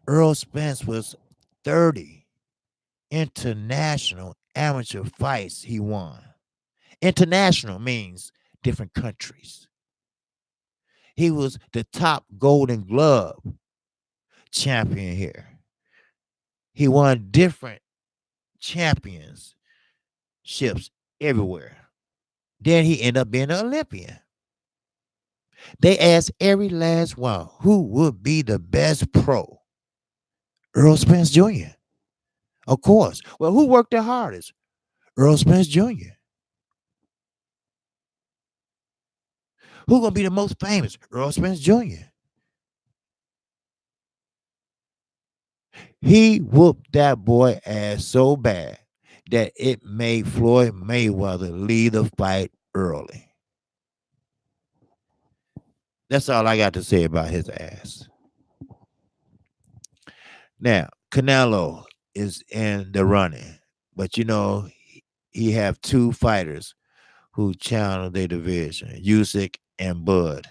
Earl Spence was 30 international amateur fights he won. International means different countries. He was the top Golden Glove champion here. He won different championships everywhere. Then he ended up being an Olympian. They asked every last one who would be the best pro. Earl Spence Jr. Of course. Well, who worked the hardest? Earl Spence Jr. Who gonna be the most famous? Earl Spence Jr. He whooped that boy ass so bad that it made Floyd Mayweather leave the fight early. That's all I got to say about his ass. Now, Canelo is in the running, but he have two fighters who challenge their division, Usyk and Bud.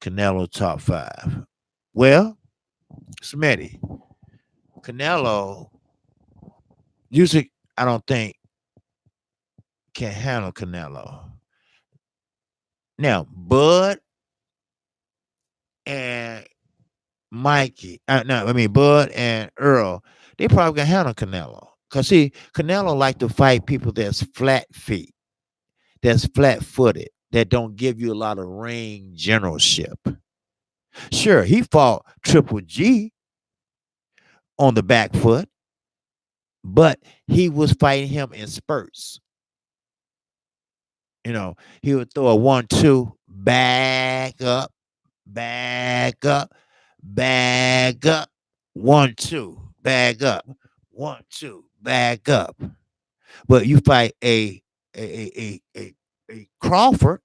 Canelo top 5. Well, Smitty, Canelo, Usyk, I don't think can handle Canelo. Now, Bud and Bud and Earl, they probably can handle Canelo. Cause see, Canelo like to fight people that's flat feet, that's flat footed, that don't give you a lot of ring generalship. Sure, he fought Triple G on the back foot, but he was fighting him in spurts. He would throw a 1-2, back up, back up, back up, 1-2, back up, 1-2, back up. But you fight a Crawford.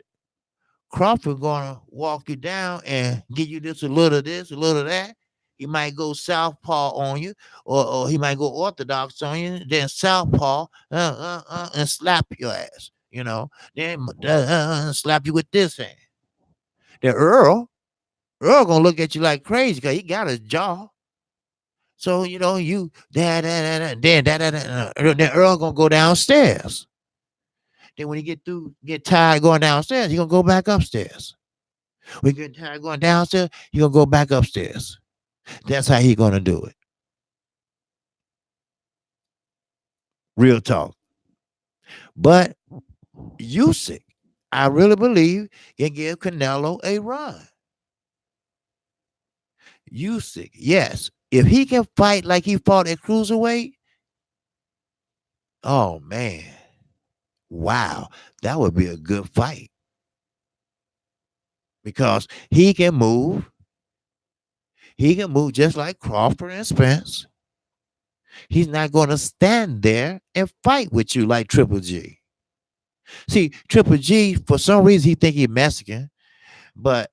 Crawford gonna walk you down and give you this, a little of this, a little of that. He might go southpaw on you, or he might go orthodox on you, then southpaw and slap your ass. Then slap you with this hand. Then Earl gonna look at you like crazy because he got his jaw. So you then Earl gonna go downstairs. Then when he get tired going downstairs, he gonna go back upstairs. When you get tired going downstairs, he gonna go back upstairs. That's how he gonna do it. Real talk. But Usyk, I really believe, can give Canelo a run. Usyk, yes. If he can fight like he fought at cruiserweight, oh man. Wow. That would be a good fight. Because he can move. He can move just like Crawford and Spence. He's not going to stand there and fight with you like Triple G. See, Triple G, for some reason, he think he's Mexican, but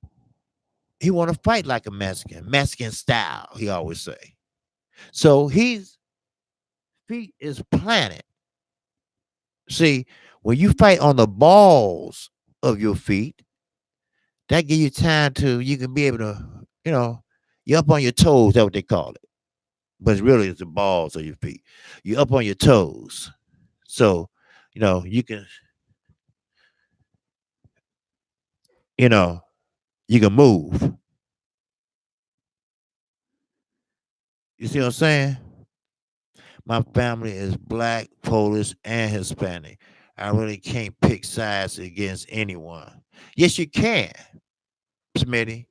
he want to fight like a Mexican style, he always say. So his feet is planted. See, when you fight on the balls of your feet, that give you time you can be able to, you're up on your toes, that's what they call it. But it's the balls of your feet. You're up on your toes. So, you can, you can move. You see what I'm saying? My family is black, Polish, and Hispanic. I really can't pick sides against anyone. Yes, you can, Smitty.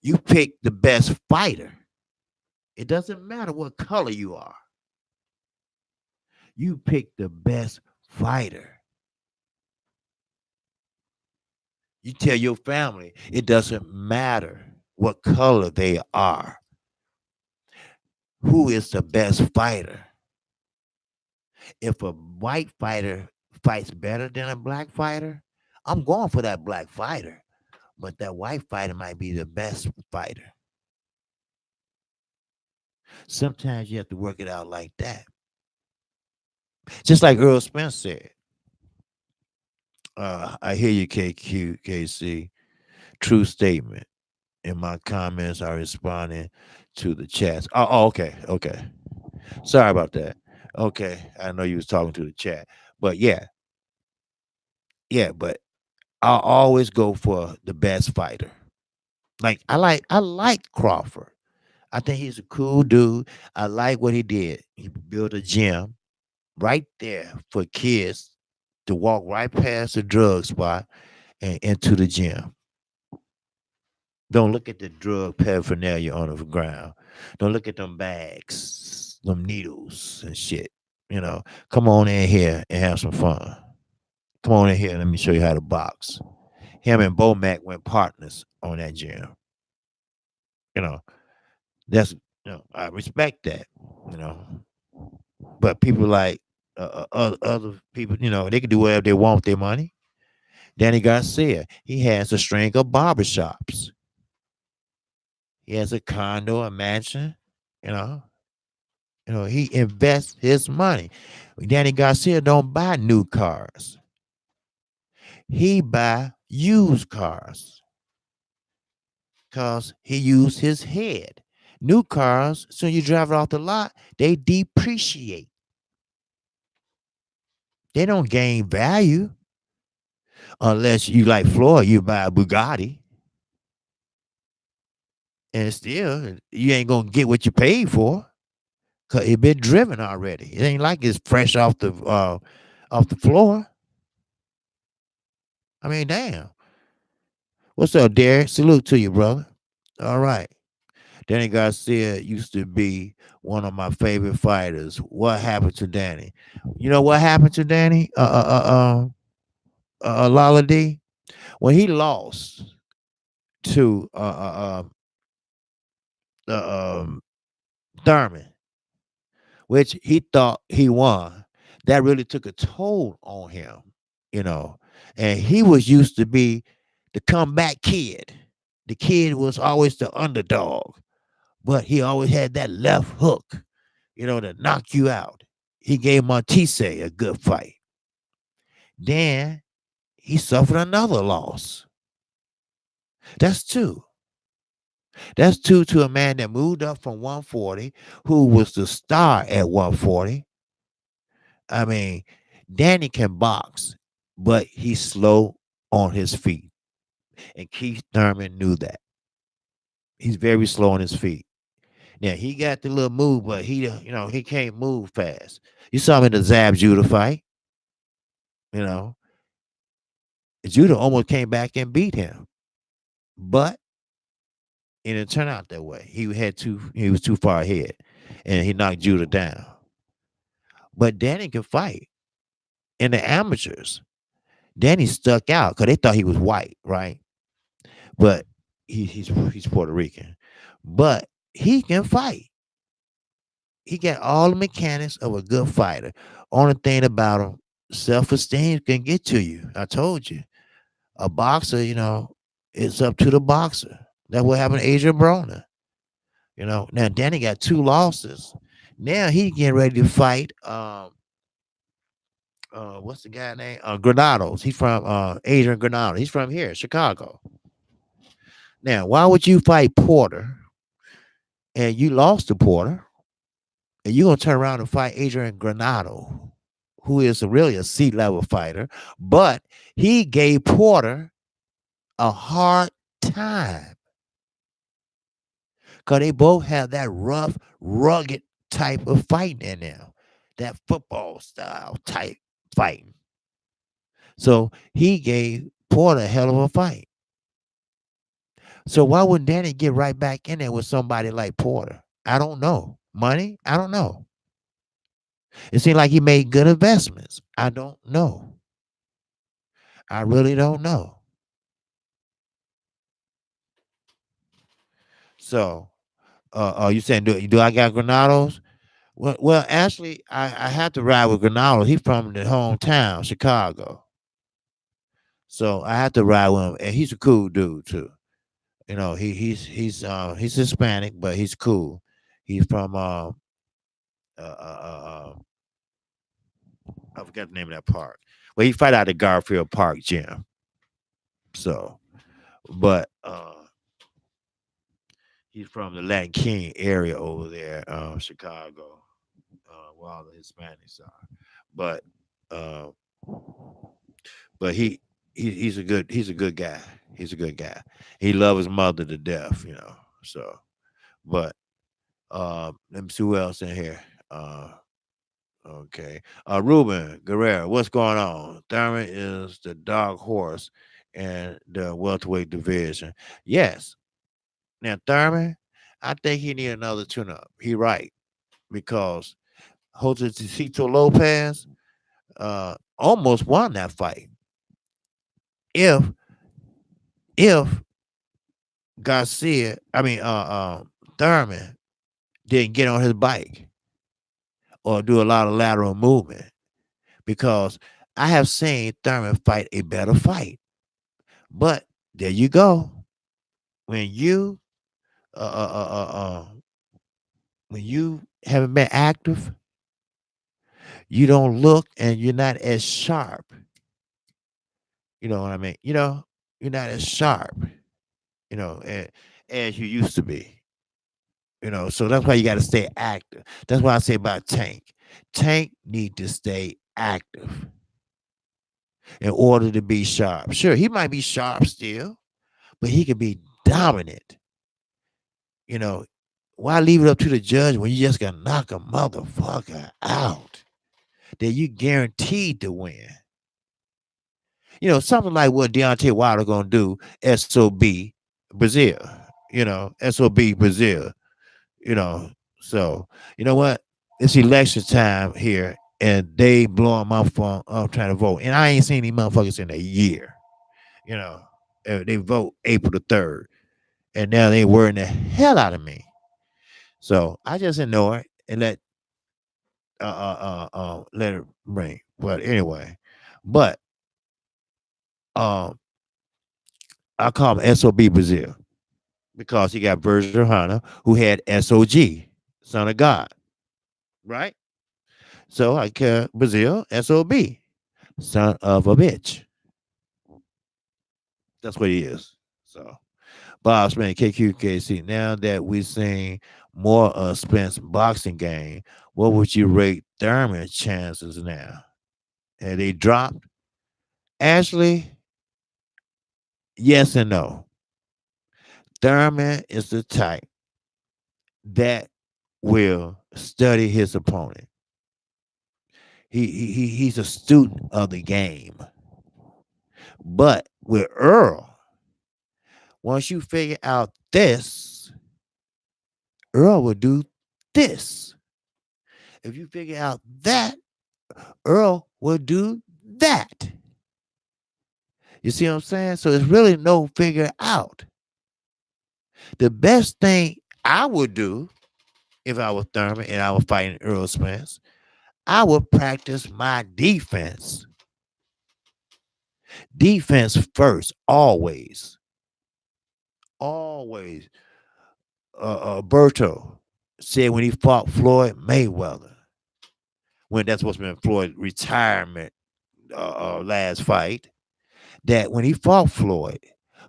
You pick the best fighter. It doesn't matter what color you are. You pick the best fighter. You tell your family it doesn't matter what color they are, who is the best fighter. If a white fighter fights better than a black fighter, I'm going for that black fighter. But that white fighter might be the best fighter. Sometimes you have to work it out like that. Just like Earl Spence said. I hear you, KC. True statement. In my comments are responding to the chats. Okay, okay. Sorry about that. Okay, I know you was talking to the chat, but yeah. But I'll always go for the best fighter. I like Crawford. I think he's a cool dude. I like what he did. He built a gym right there for kids to walk right past the drug spot and into the gym. Don't look at the drug paraphernalia on the ground. Don't look at them bags, them needles and shit. You know, come on in here and have some fun. Come on in here. Let me show you how to box. Him and Bo Mac went partners on that gym. You know, that's I respect that. You know, but people like other people, they can do whatever they want with their money. Danny Garcia, he has a string of barbershops. He has a condo, a mansion. You know, he invests his money. Danny Garcia don't buy new cars. He buy used cars because he used his head. New cars, soon you drive it off the lot, they depreciate. They don't gain value unless you like Floyd, you buy a Bugatti. And still, you ain't gonna get what you paid for because it been driven already. It ain't like it's fresh off the floor. I mean, damn. What's up, Derek? Salute to you, brother. All right. Danny Garcia used to be one of my favorite fighters. What happened to Danny? You know what happened to Danny? Lala D? When he lost to Thurman, which he thought he won, that really took a toll on him, you know. And he was used to be the comeback kid. The kid was always the underdog, but he always had that left hook, to knock you out. He gave Montese a good fight. Then he suffered another loss. That's two. That's two to a man that moved up from 140, who was the star at 140. I mean, Danny can box, but he's slow on his feet. And Keith Thurman knew that. He's very slow on his feet. Now he got the little move, but he can't move fast. You saw him in the Zab Judah fight. You know, Judah almost came back and beat him, but it didn't turn out that way. He was too far ahead, and he knocked Judah down. But Danny can fight in the amateurs. Danny stuck out because they thought he was white, right? But he's Puerto Rican, but he can fight. He got all the mechanics of a good fighter. Only thing about him, self-esteem can get to you. I told you, a boxer, it's up to the boxer. That's what happened to Adrian Broner. Now Danny got two losses. Now he getting ready to fight. What's the guy name? Granados. He's from Adrian Granado. He's from here, Chicago. Now, why would you fight Porter and you lost to Porter, and you're gonna turn around and fight Adrian Granado, who is really a C-level fighter, but he gave Porter a hard time because they both have that rough, rugged type of fighting in them, that football style type fighting. So he gave Porter a hell of a fight. So why wouldn't Danny get right back in there with somebody like Porter? I don't know. Money? I don't know. It seemed like he made good investments. I don't know. I really don't know. So, you saying do I got Granados? Well, actually, I had to ride with Granados. He's from the hometown, Chicago. So I had to ride with him, and he's a cool dude too. He's Hispanic, but he's cool. He's from I forgot the name of that park. Well, he fight out at Garfield Park gym. So, but he's from the Latin King area over there, Chicago, where all the Hispanics are. But uh, but he's a good guy. He's a good guy. He loves his mother to death. So, but let me see who else in here. Okay. Ruben Guerrero, what's going on? Thurman is the dark horse in the welterweight division. Yes. Now Thurman, I think he need another tune-up. He right because Jose Cito Lopez almost won that fight. If if Garcia, I mean Thurman didn't get on his bike or do a lot of lateral movement because I have seen Thurman fight a better fight. But there you go. When you uh, uh, uh, uh, uh, when you haven't been active, you don't look and you're not as sharp. You know what I mean? You're not as sharp. As you used to be. So that's why you got to stay active. That's why I say about Tank. Tank need to stay active in order to be sharp. Sure, he might be sharp still, but he can be dominant. You know, why leave it up to the judge when you just gonna knock a motherfucker out that you guaranteed to win? Something like what Deontay Wilder gonna do, SOB Brazil. SOB Brazil. You know, so you know what? It's election time here, and they blowing my phone up trying to vote, and I ain't seen these motherfuckers in a year. You know, they vote April 3rd, and now they worrying the hell out of me. So I just ignore it and let it ring. But anyway, but um, I call him SOB Brazil because he got Virgil Hunter who had SOG, Son of God, right? So I call Brazil SOB, son of a bitch. That's what he is. So Bob Spence, KQKC. Now that we're seeing more of Spence boxing game, what would you rate Thurman's chances now? And they dropped. Actually, yes and no. Thurman is the type that will study his opponent. He's a student of the game. But with Earl, once you figure out this, Earl will do this. If you figure out that, Earl will do that. You see what I'm saying? So it's really no figure out. The best thing I would do if I was Thurman and I was fighting Earl Spence, I would practice my defense. Defense first, always. Always. Berto said when he fought Floyd Mayweather, when that's supposed to be Floyd's retirement last fight, that when he fought Floyd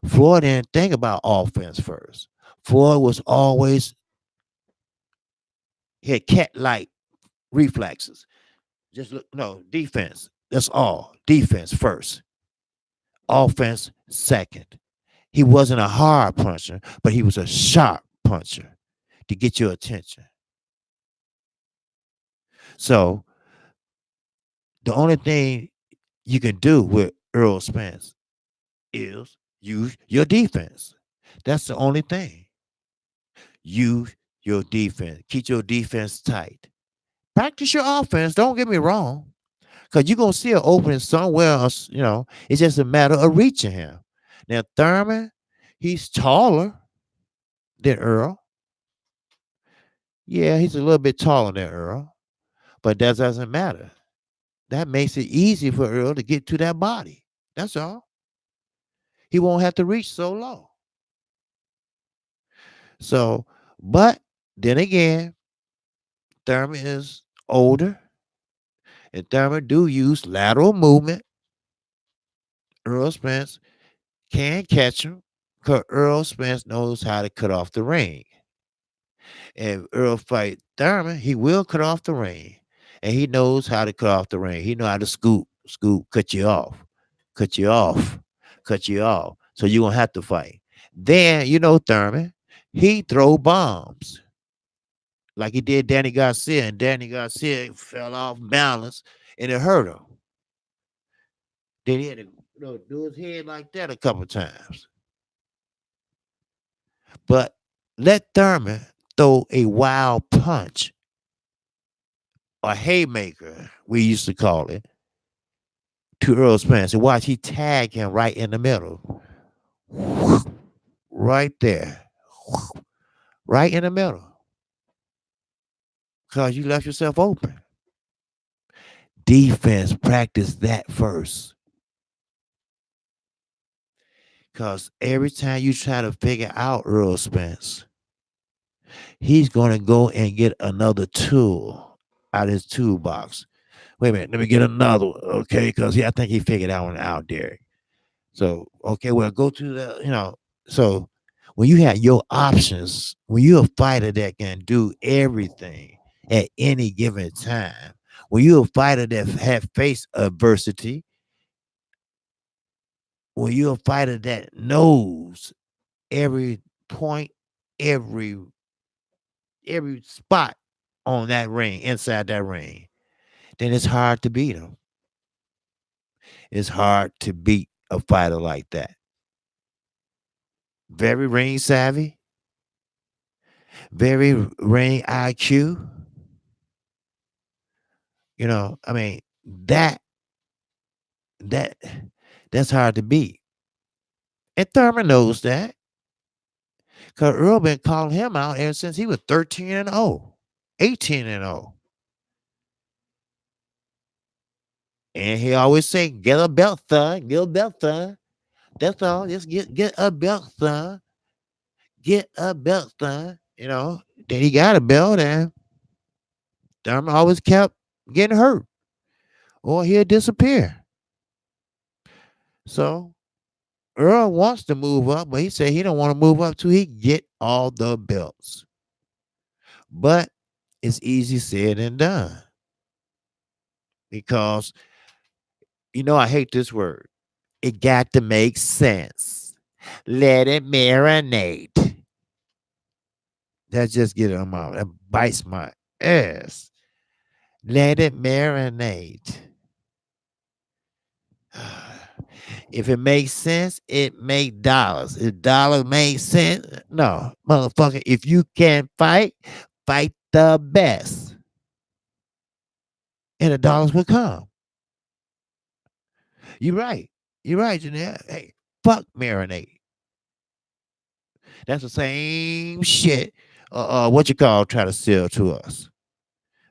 didn't think about offense first. Floyd was always, he had cat-like reflexes. Just look, no, defense. That's all. Defense first. Offense second. He wasn't a hard puncher, but he was a sharp puncher to get your attention. So the only thing you can do with Earl Spence is use your defense. That's the only thing. Use your defense. Keep your defense tight. Practice your offense. Don't get me wrong. Because you're going to see an opening somewhere else. It's just a matter of reaching him. Now, Thurman, he's taller than Earl. Yeah, he's a little bit taller than Earl, but that doesn't matter. That makes it easy for Earl to get to that body. That's all. He won't have to reach so low. So, but then again, Thurman is older, and Thurman do use lateral movement. Earl Spence can catch him because Earl Spence knows how to cut off the ring. And Earl fight Thurman, he will cut off the ring. And he knows how to cut off the ring. He know how to scoop, cut you off, cut you off, cut you off. So you're gonna have to fight. Then Thurman, he throw bombs like he did Danny Garcia, and Danny Garcia fell off balance and it hurt him. Then he had to do his head like that a couple times. But let Thurman throw a wild punch, a haymaker, we used to call it, to Earl Spence. And watch, he tag him right in the middle. Right there. Right in the middle. Because you left yourself open. Defense, practice that first. Because every time you try to figure out Earl Spence, he's going to go and get another tool out of his toolbox. Wait a minute, let me get another one, okay? Because I think he figured that one out, Derek. So, okay, well, go to so when you have your options, when you're a fighter that can do everything at any given time, when you're a fighter that have faced adversity, when you're a fighter that knows every point, every spot on that ring, inside that ring, then it's hard to beat him. It's hard to beat a fighter like that. Very ring savvy, very ring IQ. I mean, that that's hard to beat. And Thurman knows that. Because Earl been calling him out ever since he was 13-0, 18-0. And he always say, get a belt, son. Get a belt, son. That's all. Just get a belt, son. Get a belt, son. Then he got a belt, and Thurman always kept getting hurt, or he'll disappear. So Earl wants to move up, but he said he don't want to move up till he get all the belts. But it's easy said than done. Because, I hate this word. It got to make sense. Let it marinate. That just get on my, that bites my ass. Let it marinate. If it makes sense, it make dollars. If dollars make sense, no, motherfucker. If you can fight, fight the best, and the dollars will come. You're right. You're right, Janelle. Hey, fuck marinate. That's the same shit. What you call try to sell to us?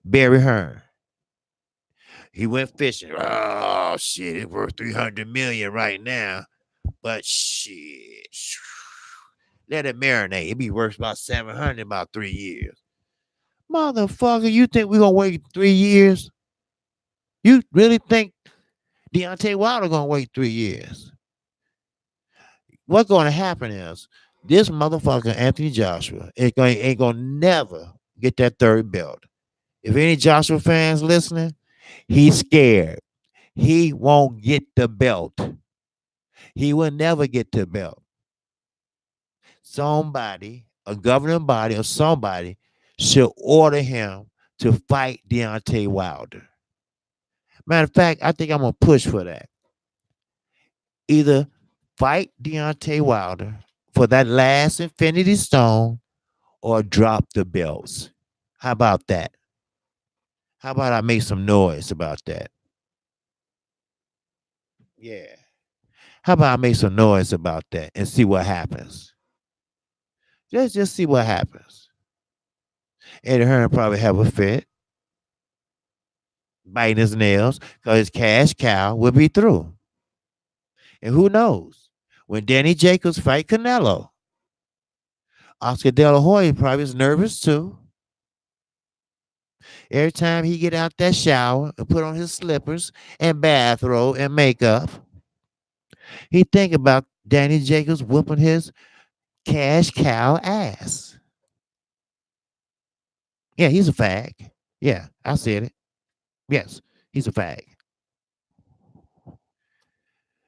Barry Hearn. He went fishing. Oh shit, it's worth 300 million right now. But shit, let it marinate. It be worth about 700 in about 3 years. Motherfucker, you think we're gonna wait 3 years? You really think Deontay Wilder gonna wait 3 years? What's gonna happen is this motherfucker Anthony Joshua ain't gonna never get that third belt. If any Joshua fans listening, he's scared. He won't get the belt. He will never get the belt. Somebody, a governing body or somebody, should order him to fight Deontay Wilder. Matter of fact, I think I'm gonna push for that. Either fight Deontay Wilder for that last Infinity Stone or drop the belts. How about that? How about I make some noise about that? Yeah. How about I make some noise about that and see what happens? Let's just see what happens. Eddie Hearn probably have a fit, biting his nails, because his cash cow will be through. And who knows? When Danny Jacobs fight Canelo, Oscar De La Hoya probably is nervous too. Every time he get out that shower and put on his slippers and bathrobe and makeup, he think about Danny Jacobs whooping his cash cow ass. Yeah, he's a fag. Yeah, I said it. Yes, he's a fag.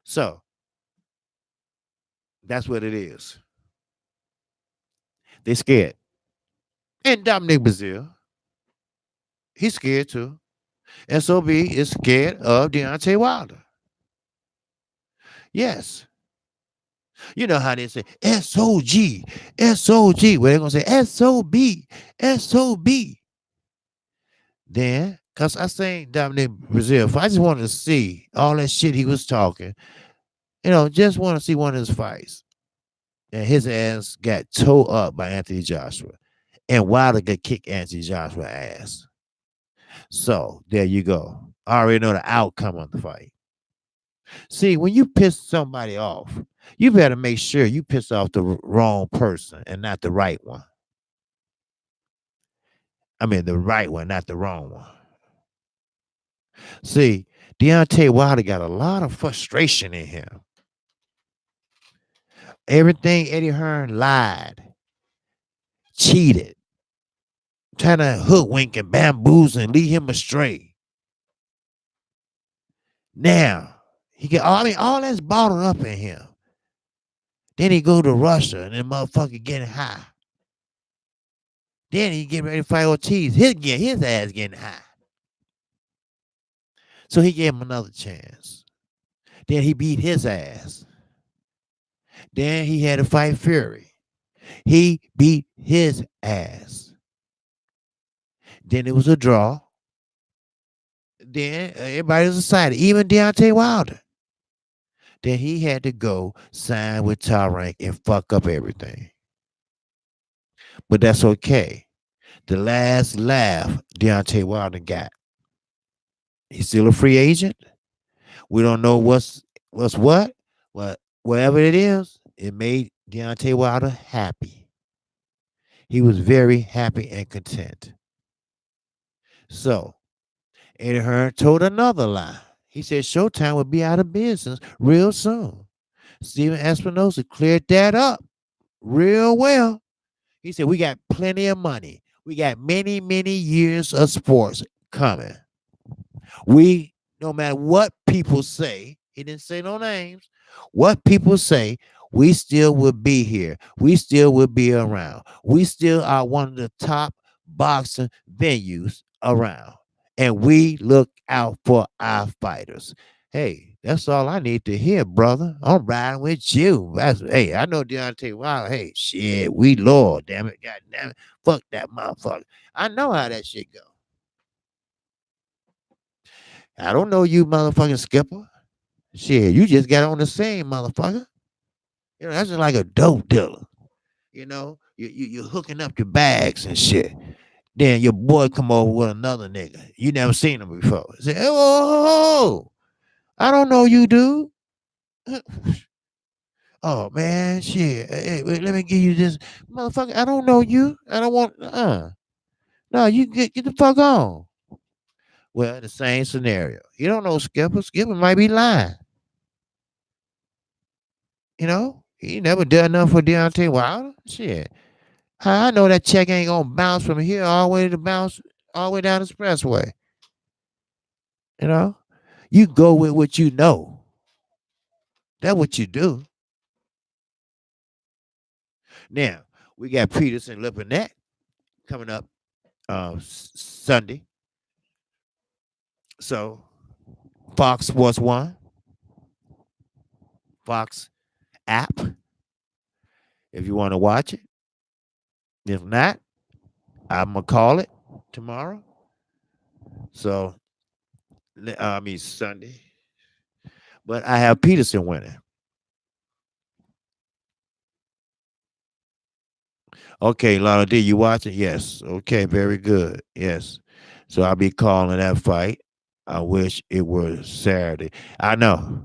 So that's what it is. They scared. And Dominic Brazil, he's scared too. SOB is scared of Deontay Wilder. Yes. You know how they say SOG, SOG. Well, they're going to say SOB, SOB. Then, because I seen Dominic Brazil, if I just wanted to see all that shit he was talking, just want to see one of his fights. And his ass got towed up by Anthony Joshua. And Wilder got kicked Anthony Joshua's ass. So, there you go. I already know the outcome of the fight. See, when you piss somebody off, you better make sure you piss off the wrong person and not the right one. I mean, the right one, not the wrong one. See, Deontay Wilder got a lot of frustration in him. Everything Eddie Hearn lied, cheated, trying to hoodwink and bamboozle and lead him astray. Now, all that's bottled up in him. Then he go to Russia and then motherfucker getting high. Then he get ready to fight Ortiz. His ass getting high. So he gave him another chance. Then he beat his ass. Then he had to fight Fury. He beat his ass. Then it was a draw. Then everybody was excited, even Deontay Wilder. Then he had to go sign with Tyrank and fuck up everything. But that's okay. The last laugh Deontay Wilder got. He's still a free agent. We don't know what's what, but whatever it is, it made Deontay Wilder happy. He was very happy and content. So, Eddie Hearn told another lie. He said Showtime would be out of business real soon. Steven Espinosa cleared that up real well. He said, we got plenty of money. We got many, many years of sports coming. We, no matter what people say, he didn't say no names, what people say, we still will be here. We still will be around. We still are one of the top boxing venues around. And we look out for our fighters. Hey, that's all I need to hear, brother. I'm riding with you. Hey, I know Deontay Wilder. Hey, shit, we Lord, damn it. God damn it. Fuck that motherfucker. I know how that shit go. I don't know you, motherfucking skipper. Shit, you just got on the scene, motherfucker. That's just like a dope dealer. You're hooking up your bags and shit. Then your boy come over with another nigga. You never seen him before. Say, oh, I don't know you, dude. Oh man, shit. Hey, wait, let me give you this, motherfucker. I don't know you. I don't want. No, you get the fuck on. Well, the same scenario. You don't know Skipper. Skipper might be lying. He never done nothing for Deontay Wilder. Shit. How I know that check ain't gonna bounce from here all the way to bounce all the way down the expressway. You know? You go with what you know. That's what you do. Now, we got Peterson Lipinette coming up Sunday. So Fox Sports One, Fox app, if you want to watch it. If not, I'm gonna call it tomorrow. So I mean Sunday. But I have Peterson winning. Okay, Lana D, you watching? Yes. Okay, very good. Yes. So I'll be calling that fight. I wish it were Saturday. I know.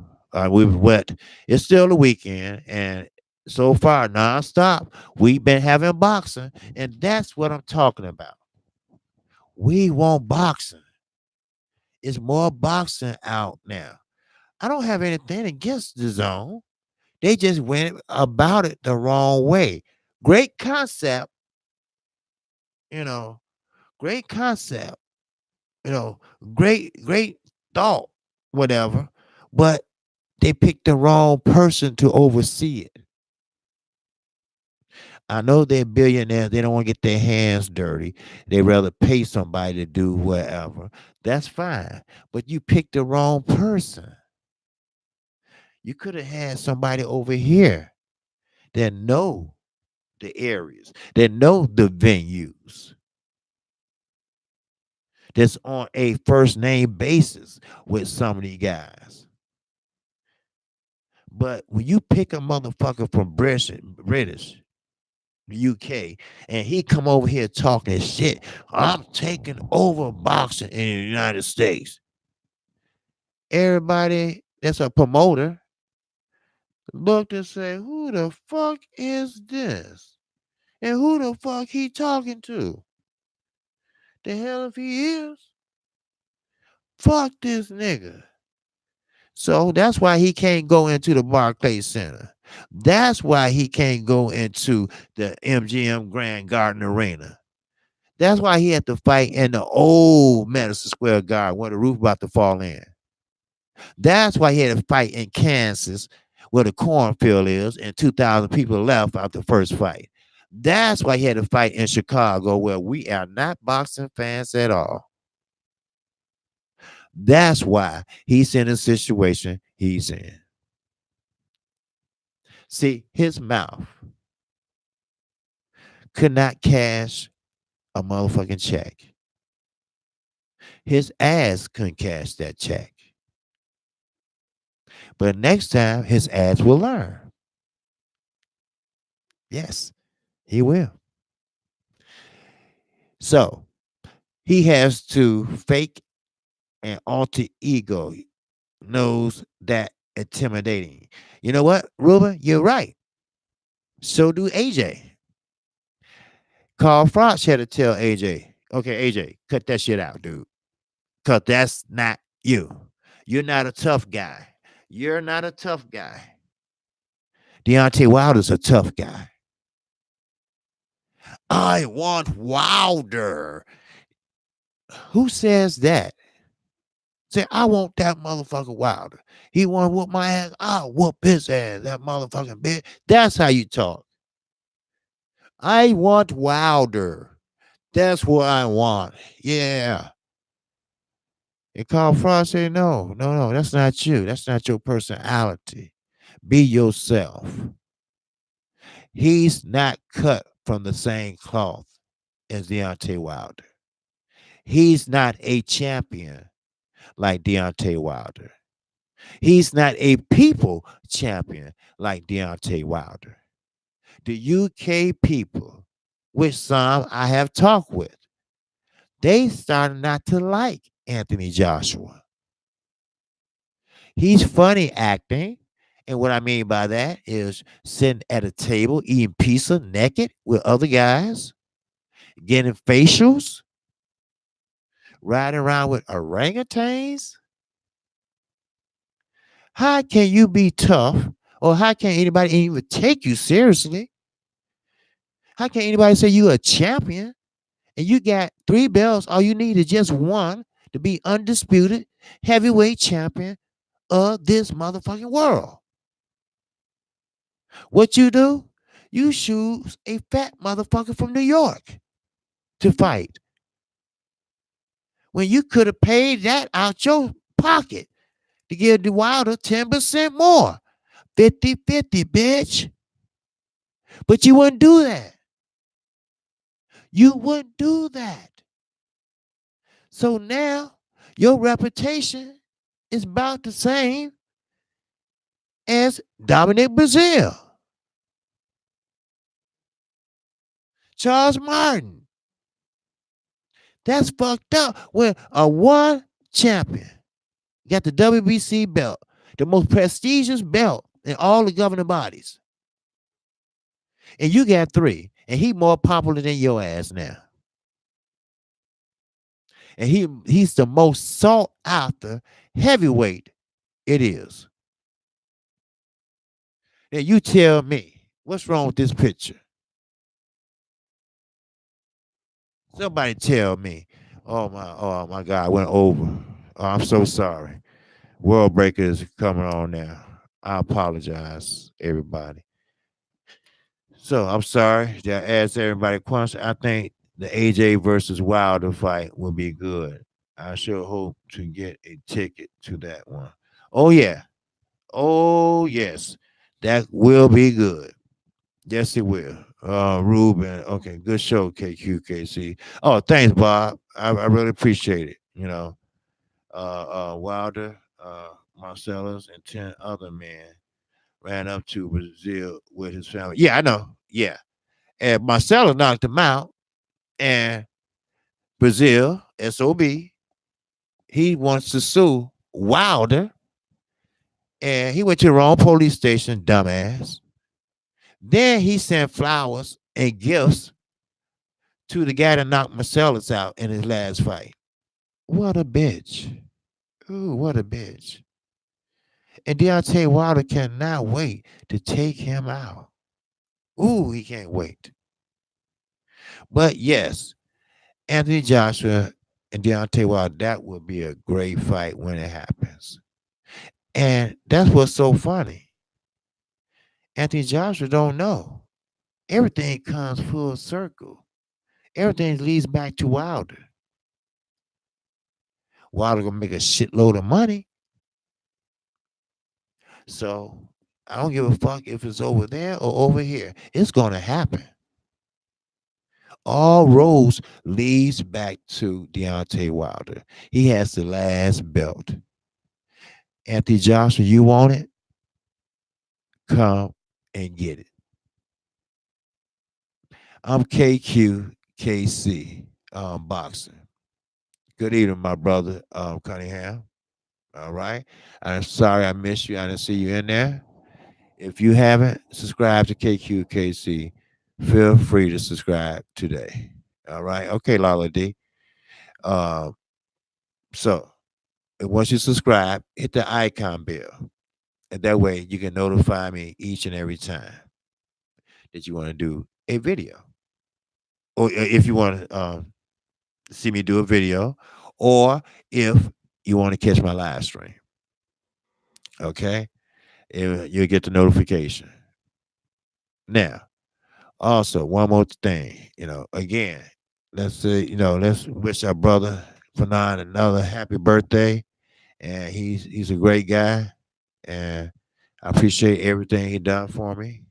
We've wet. It's still the weekend, and so far, nonstop, we've been having boxing, and that's what I'm talking about. We want boxing. It's more boxing out now. I don't have anything against the zone. They just went about it the wrong way. Great concept, you know, great concept, you know, great thought, whatever. But they picked the wrong person to oversee it. I know they're billionaires. They don't want to get their hands dirty. They rather pay somebody to do whatever. That's fine. But you picked the wrong person. You could have had somebody over here that know the areas, that know the venues, that's on a first name basis with some of these guys. But when you pick a motherfucker from British UK, and he come over here talking shit, I'm taking over boxing in the United States. Everybody that's a promoter looked and say, who the fuck is this? And who the fuck he talking to? The hell if he is? Fuck this nigga. So that's why he can't go into the Barclays Center. That's why he can't go into the MGM Grand Garden Arena. That's why he had to fight in the old Madison Square Garden where the roof about to fall in. That's why he had to fight in Kansas where the cornfield is and 2,000 people left out the first fight. That's why he had to fight in Chicago where we are not boxing fans at all. That's why he's in the situation he's in. See, his mouth could not cash a motherfucking check. His ass couldn't cash that check. But next time, his ass will learn. Yes, he will. So he has to fake an alter ego, knows that intimidating. You know what, Ruben? You're right. So do AJ. Carl Froch had to tell AJ, okay, AJ, cut that shit out, dude. Because that's not you. You're not a tough guy. You're not a tough guy. Deontay Wilder's a tough guy. I want Wilder. Who says that? Say, I want that motherfucker Wilder. He want to whoop my ass. I'll whoop his ass, that motherfucking bitch. That's how you talk. I want Wilder. That's what I want. Yeah. And Carl Frost said, no, no, no, that's not you. That's not your personality. Be yourself. He's not cut from the same cloth as Deontay Wilder. He's not a champion like Deontay Wilder. He's not a people champion like Deontay Wilder. The UK people, which some I have talked with, they started not to like Anthony Joshua. He's funny acting. And what I mean by that is sitting at a table eating pizza naked with other guys, getting facials, riding around with orangutans. How can you be tough? Or how can anybody even take you seriously? How can anybody say you a champion and you got 3 belts? All you need is just one to be undisputed heavyweight champion of this motherfucking world. What you do? You choose a fat motherfucker from New York to fight when you could have paid that out your pocket to give the Wilder 10% more. 50-50, bitch. But you wouldn't do that. You wouldn't do that. So now your reputation is about the same as Dominic Brazil. Charles Martin. That's fucked up. When a one champion got the WBC belt, the most prestigious belt in all the governing bodies, and you got three, and he more popular than your ass now. And he's the most sought after heavyweight it is. Now you tell me, what's wrong with this picture? Somebody tell me. Oh my God, I went over. Oh, I'm so sorry. World Breaker is coming on now. I apologize, everybody. So I'm sorry that I asked everybody a question. I think the AJ versus Wilder fight will be good. I sure hope to get a ticket to that one. Oh yeah. Oh yes. That will be good. Yes, it will. Ruben. Okay, good show, KQKC. Oh, thanks, Bob. I really appreciate it. Wilder, Marcellus, and 10 other men ran up to Brazil with his family. Yeah, I know. Yeah. And Marcellus knocked him out. And Brazil, SOB, he wants to sue Wilder. And he went to the wrong police station, dumbass. Then he sent flowers and gifts to the guy that knocked Marcellus out in his last fight. What a bitch. Ooh, what a bitch. And Deontay Wilder cannot wait to take him out. Ooh, he can't wait. But yes, Anthony Joshua and Deontay Wilder, that would be a great fight when it happens. And that's what's so funny. Anthony Joshua don't know. Everything comes full circle. Everything leads back to Wilder. Wilder gonna make a shitload of money. So I don't give a fuck if it's over there or over here. It's gonna happen. All roads leads back to Deontay Wilder. He has the last belt. Anthony Joshua, you want it? Come and get it. I'm KQKC boxing. Good evening, my brother Cunningham. All right. I'm sorry I missed you. I didn't see you in there. If you haven't subscribed to KQKC, feel free to subscribe today. All right. Okay, Lala D. Uh, so once you subscribe, hit the icon bell. And that way you can notify me each and every time that you want to do a video. Or if you want to see me do a video, or if you want to catch my live stream. Okay. You'll get the notification. Now, also, one more thing, again, let's say, let's wish our brother Fanon another happy birthday. And he's a great guy. And I appreciate everything he done for me,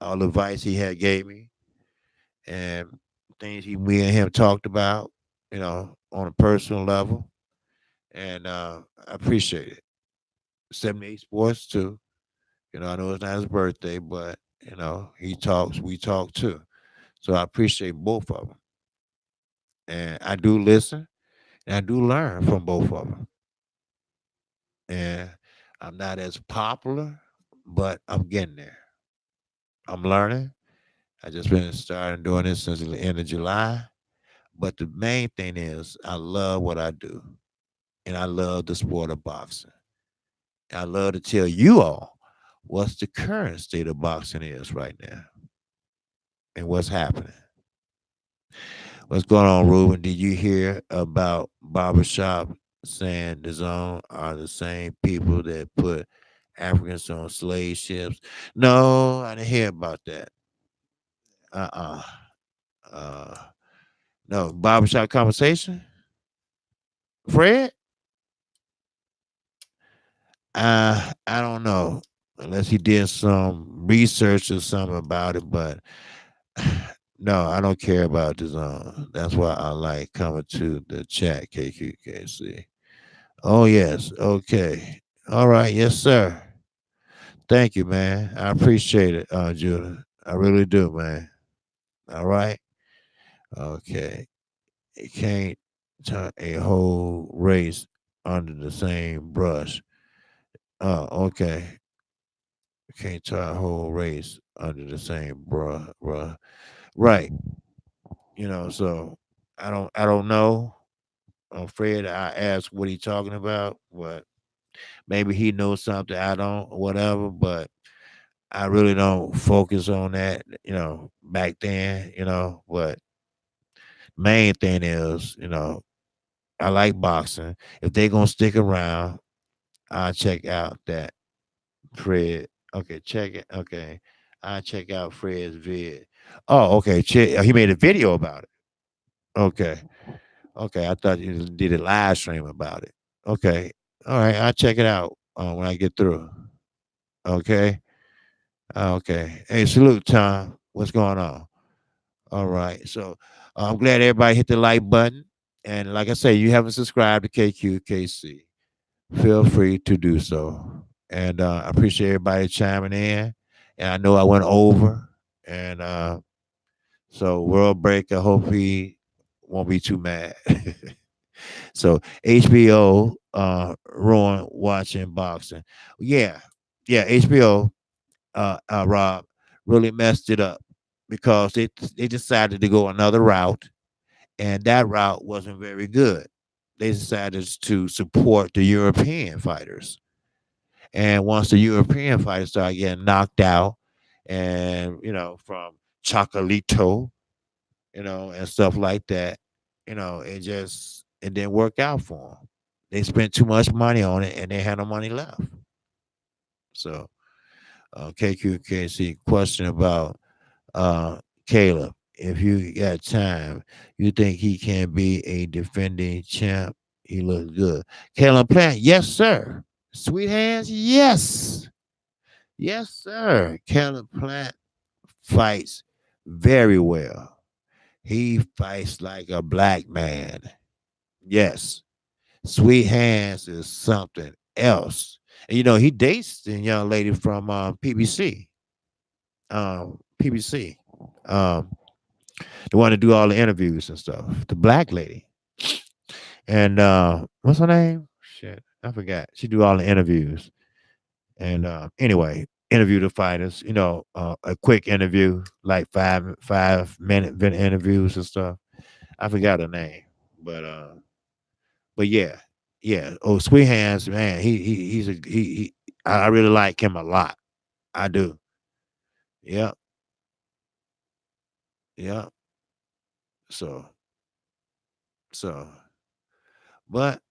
all the advice he had gave me, and things we and him talked about, on a personal level. And I appreciate it. 78 Sports too. I know it's not his birthday, but he talks, we talk too. So I appreciate both of them. And I do listen and I do learn from both of them. And I'm not as popular, but I'm getting there. I'm learning. I just been starting doing this since the end of July. But the main thing is I love what I do. And I love the sport of boxing. I love to tell you all what's the current state of boxing is right now and what's happening. What's going on, Ruben? Did you hear about Barbershop saying the zone are the same people that put Africans on slave ships? No, I didn't hear about that. Uh-uh. Uh, no, Barbershop conversation? Fred? I don't know. Unless he did some research or something about it, but no, I don't care about the zone. That's why I like coming to the chat, KQKC. Oh, yes. Okay. All right. Yes, sir. Thank you, man. I appreciate it, Judah. I really do, man. All right. Okay. You can't tie a whole race under the same brush. Oh, okay. You can't tie a whole race under the same bruh. Right. So I don't know. I'm afraid I asked what he talking about, but maybe he knows something I don't, or whatever. But I really don't focus on that, back then, But main thing is, I like boxing. If they gonna stick around, I'll check out that Fred. Okay, check it. Okay, I'll check out Fred's vid. Oh, okay. He made a video about it. Okay, okay. I thought you did a live stream about it. Okay, all right. I'll check it out when I get through. Okay, okay. Hey, salute, Tom. What's going on? All right. So I'm glad everybody hit the like button. And like I say, you haven't subscribed to KQKC, feel free to do so. And I appreciate everybody chiming in. And I know I went over. And so World Breaker, hope he won't be too mad. So HBO ruined watching boxing. Yeah. Yeah, HBO, Rob, really messed it up because they decided to go another route, and that route wasn't very good. They decided to support the European fighters, and once the European fighters started getting knocked out, and from Chocolito, and stuff like that, it didn't work out for them. They spent too much money on it, and they had no money left. So, KQKC question about uh, Caleb. If you got time, you think he can be a defending champ? He looks good. Caleb Plant, yes, sir. Sweet hands, yes. Yes, sir. Caleb Plant fights very well. He fights like a black man. Yes. Sweet hands is something else. And he dates the young lady from PBC. PBC. Um, the one to do all the interviews and stuff. The black lady. And what's her name? Shit, I forgot. She do all the interviews. And anyway, interview the fighters. A quick interview, like 5 minute interviews and stuff. I forgot her name, but yeah, yeah. Oh, Sweet Hands, man. He. I really like him a lot. I do. Yeah, yeah. So so, but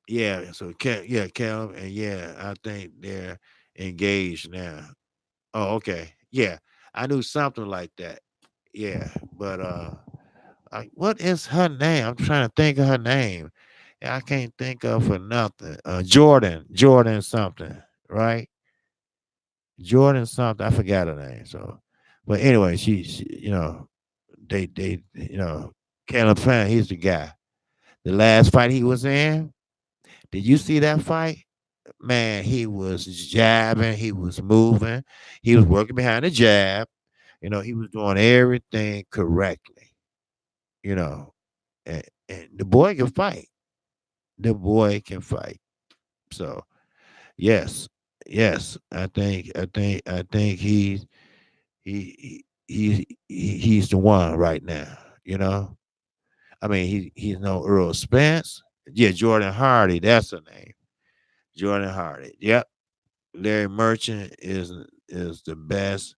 yeah. So yeah, Cal, and yeah, I think they're engaged now. Oh, okay. Yeah, I knew something like that. Yeah, but what is her name? I'm trying to think of her name. I can't think of for nothing. Jordan something, right? Jordan something. I forgot her name. So, but anyway, she they Caleb Plant, he's the guy. The last fight he was in, did you see that fight? Man, he was jabbing, he was moving, he was working behind the jab. He was doing everything correctly. You know, and the boy can fight. The boy can fight. So yes, yes, I think he's the one right now. I mean he's no Earl Spence. Yeah, Jordan Hardy. That's her name. Jordan Hardy. Yep. Larry Merchant is the best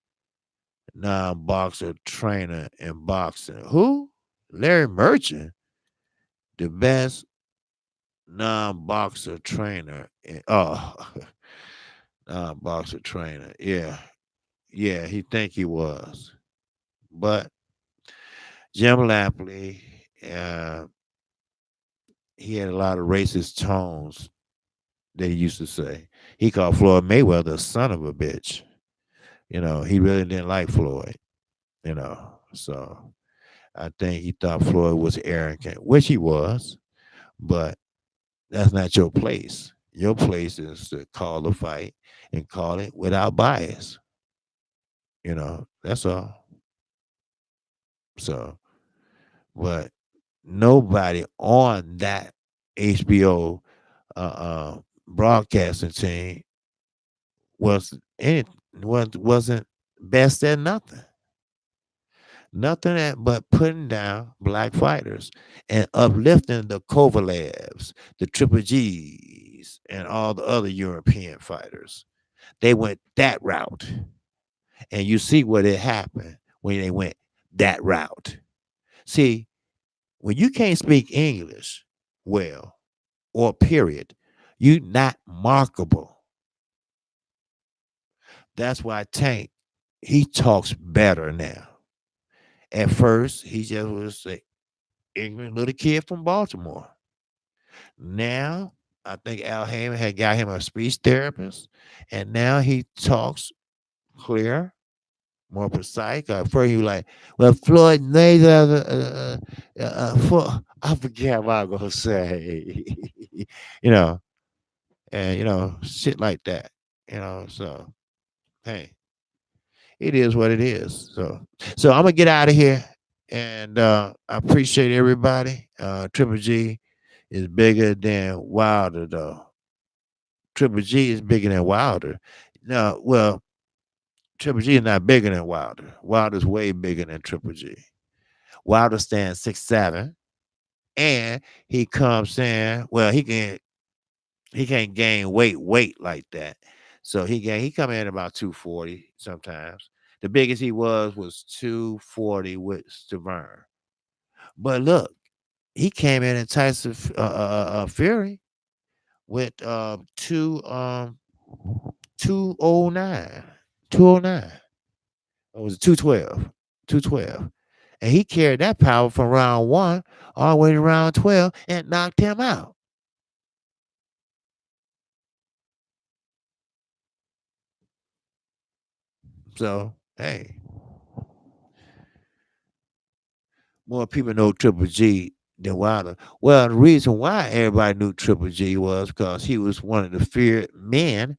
non-boxer trainer in boxing. Who? Larry Merchant, the best non-boxer trainer. Non-boxer trainer. Yeah, yeah. He think he was, but Jim Lampley, uh, he had a lot of racist tones that he used to say. He called Floyd Mayweather a son of a bitch. He really didn't like Floyd. So I think he thought Floyd was arrogant, which he was, but that's not your place. Your place is to call the fight and call it without bias. That's all. So, but nobody on that HBO broadcasting team was any wasn't best at nothing. Nothing but putting down black fighters and uplifting the Kovalevs, the Triple G's, and all the other European fighters. They went that route. And you see what it happened when they went that route. See, when you can't speak English well or period, you not markable. That's why Tank, he talks better now. At first, he just was an ignorant little kid from Baltimore. Now, I think Al Heyman had got him a speech therapist, and now he talks clear, more precise. First, he was like, well, Floyd Mayweather, I forget what I was going to say, you know, and, shit like that, so, hey, it is what it is. So I'm going to get out of here, and I appreciate everybody. Triple G is bigger than Wilder, though. Triple G is bigger than Wilder. No, well, Triple G is not bigger than Wilder. Wilder's way bigger than Triple G. Wilder stands 6'7", and he comes in. Well, he can't gain weight like that. So he come in about 240 sometimes. The biggest he was 240 with Stavern. But look, he came in Tyson Fury with 209. 209. It was 212. 212. And he carried that power from round 1 all the way to round 12 and knocked him out. So, hey, more people know Triple G than Wilder. Well, the reason why everybody knew Triple G was because he was one of the feared men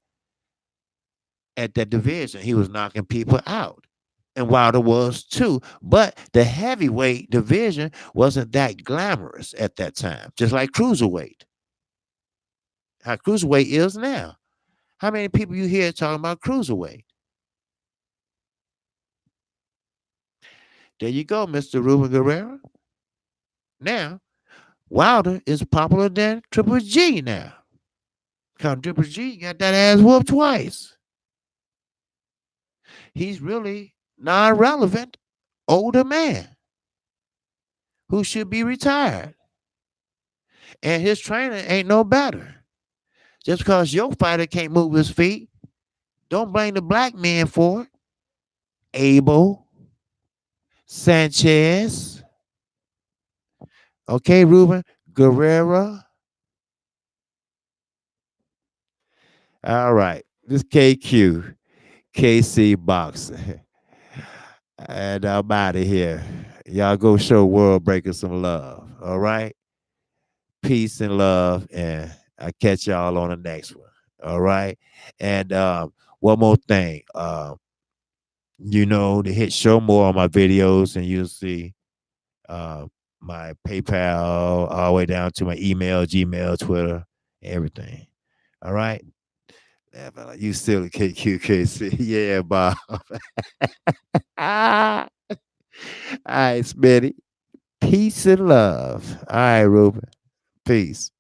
at that division. He was knocking people out. And Wilder was too. But the heavyweight division wasn't that glamorous at that time, just like cruiserweight. How cruiserweight is now. How many people you hear talking about cruiserweight? There you go, Mr. Ruben Guerrero. Now, Wilder is popular than Triple G now. Because Triple G got that ass whooped twice. He's really non-relevant older man who should be retired. And his trainer ain't no better. Just because your fighter can't move his feet, don't blame the black man for it. Abel, Sanchez, okay, Ruben, Guerrero. All right, this KQ, KC Boxing. And I'm out of here. Y'all go show World Breaker some love. All right. Peace and love. And I'll catch y'all on the next one. All right. And one more thing. To hit show more on my videos, and you'll see my PayPal all the way down to my email, Gmail, Twitter, everything. All right. Yeah, but you still a KQKC. Yeah, Bob. All right, Smitty. Peace and love. All right, Ruben. Peace.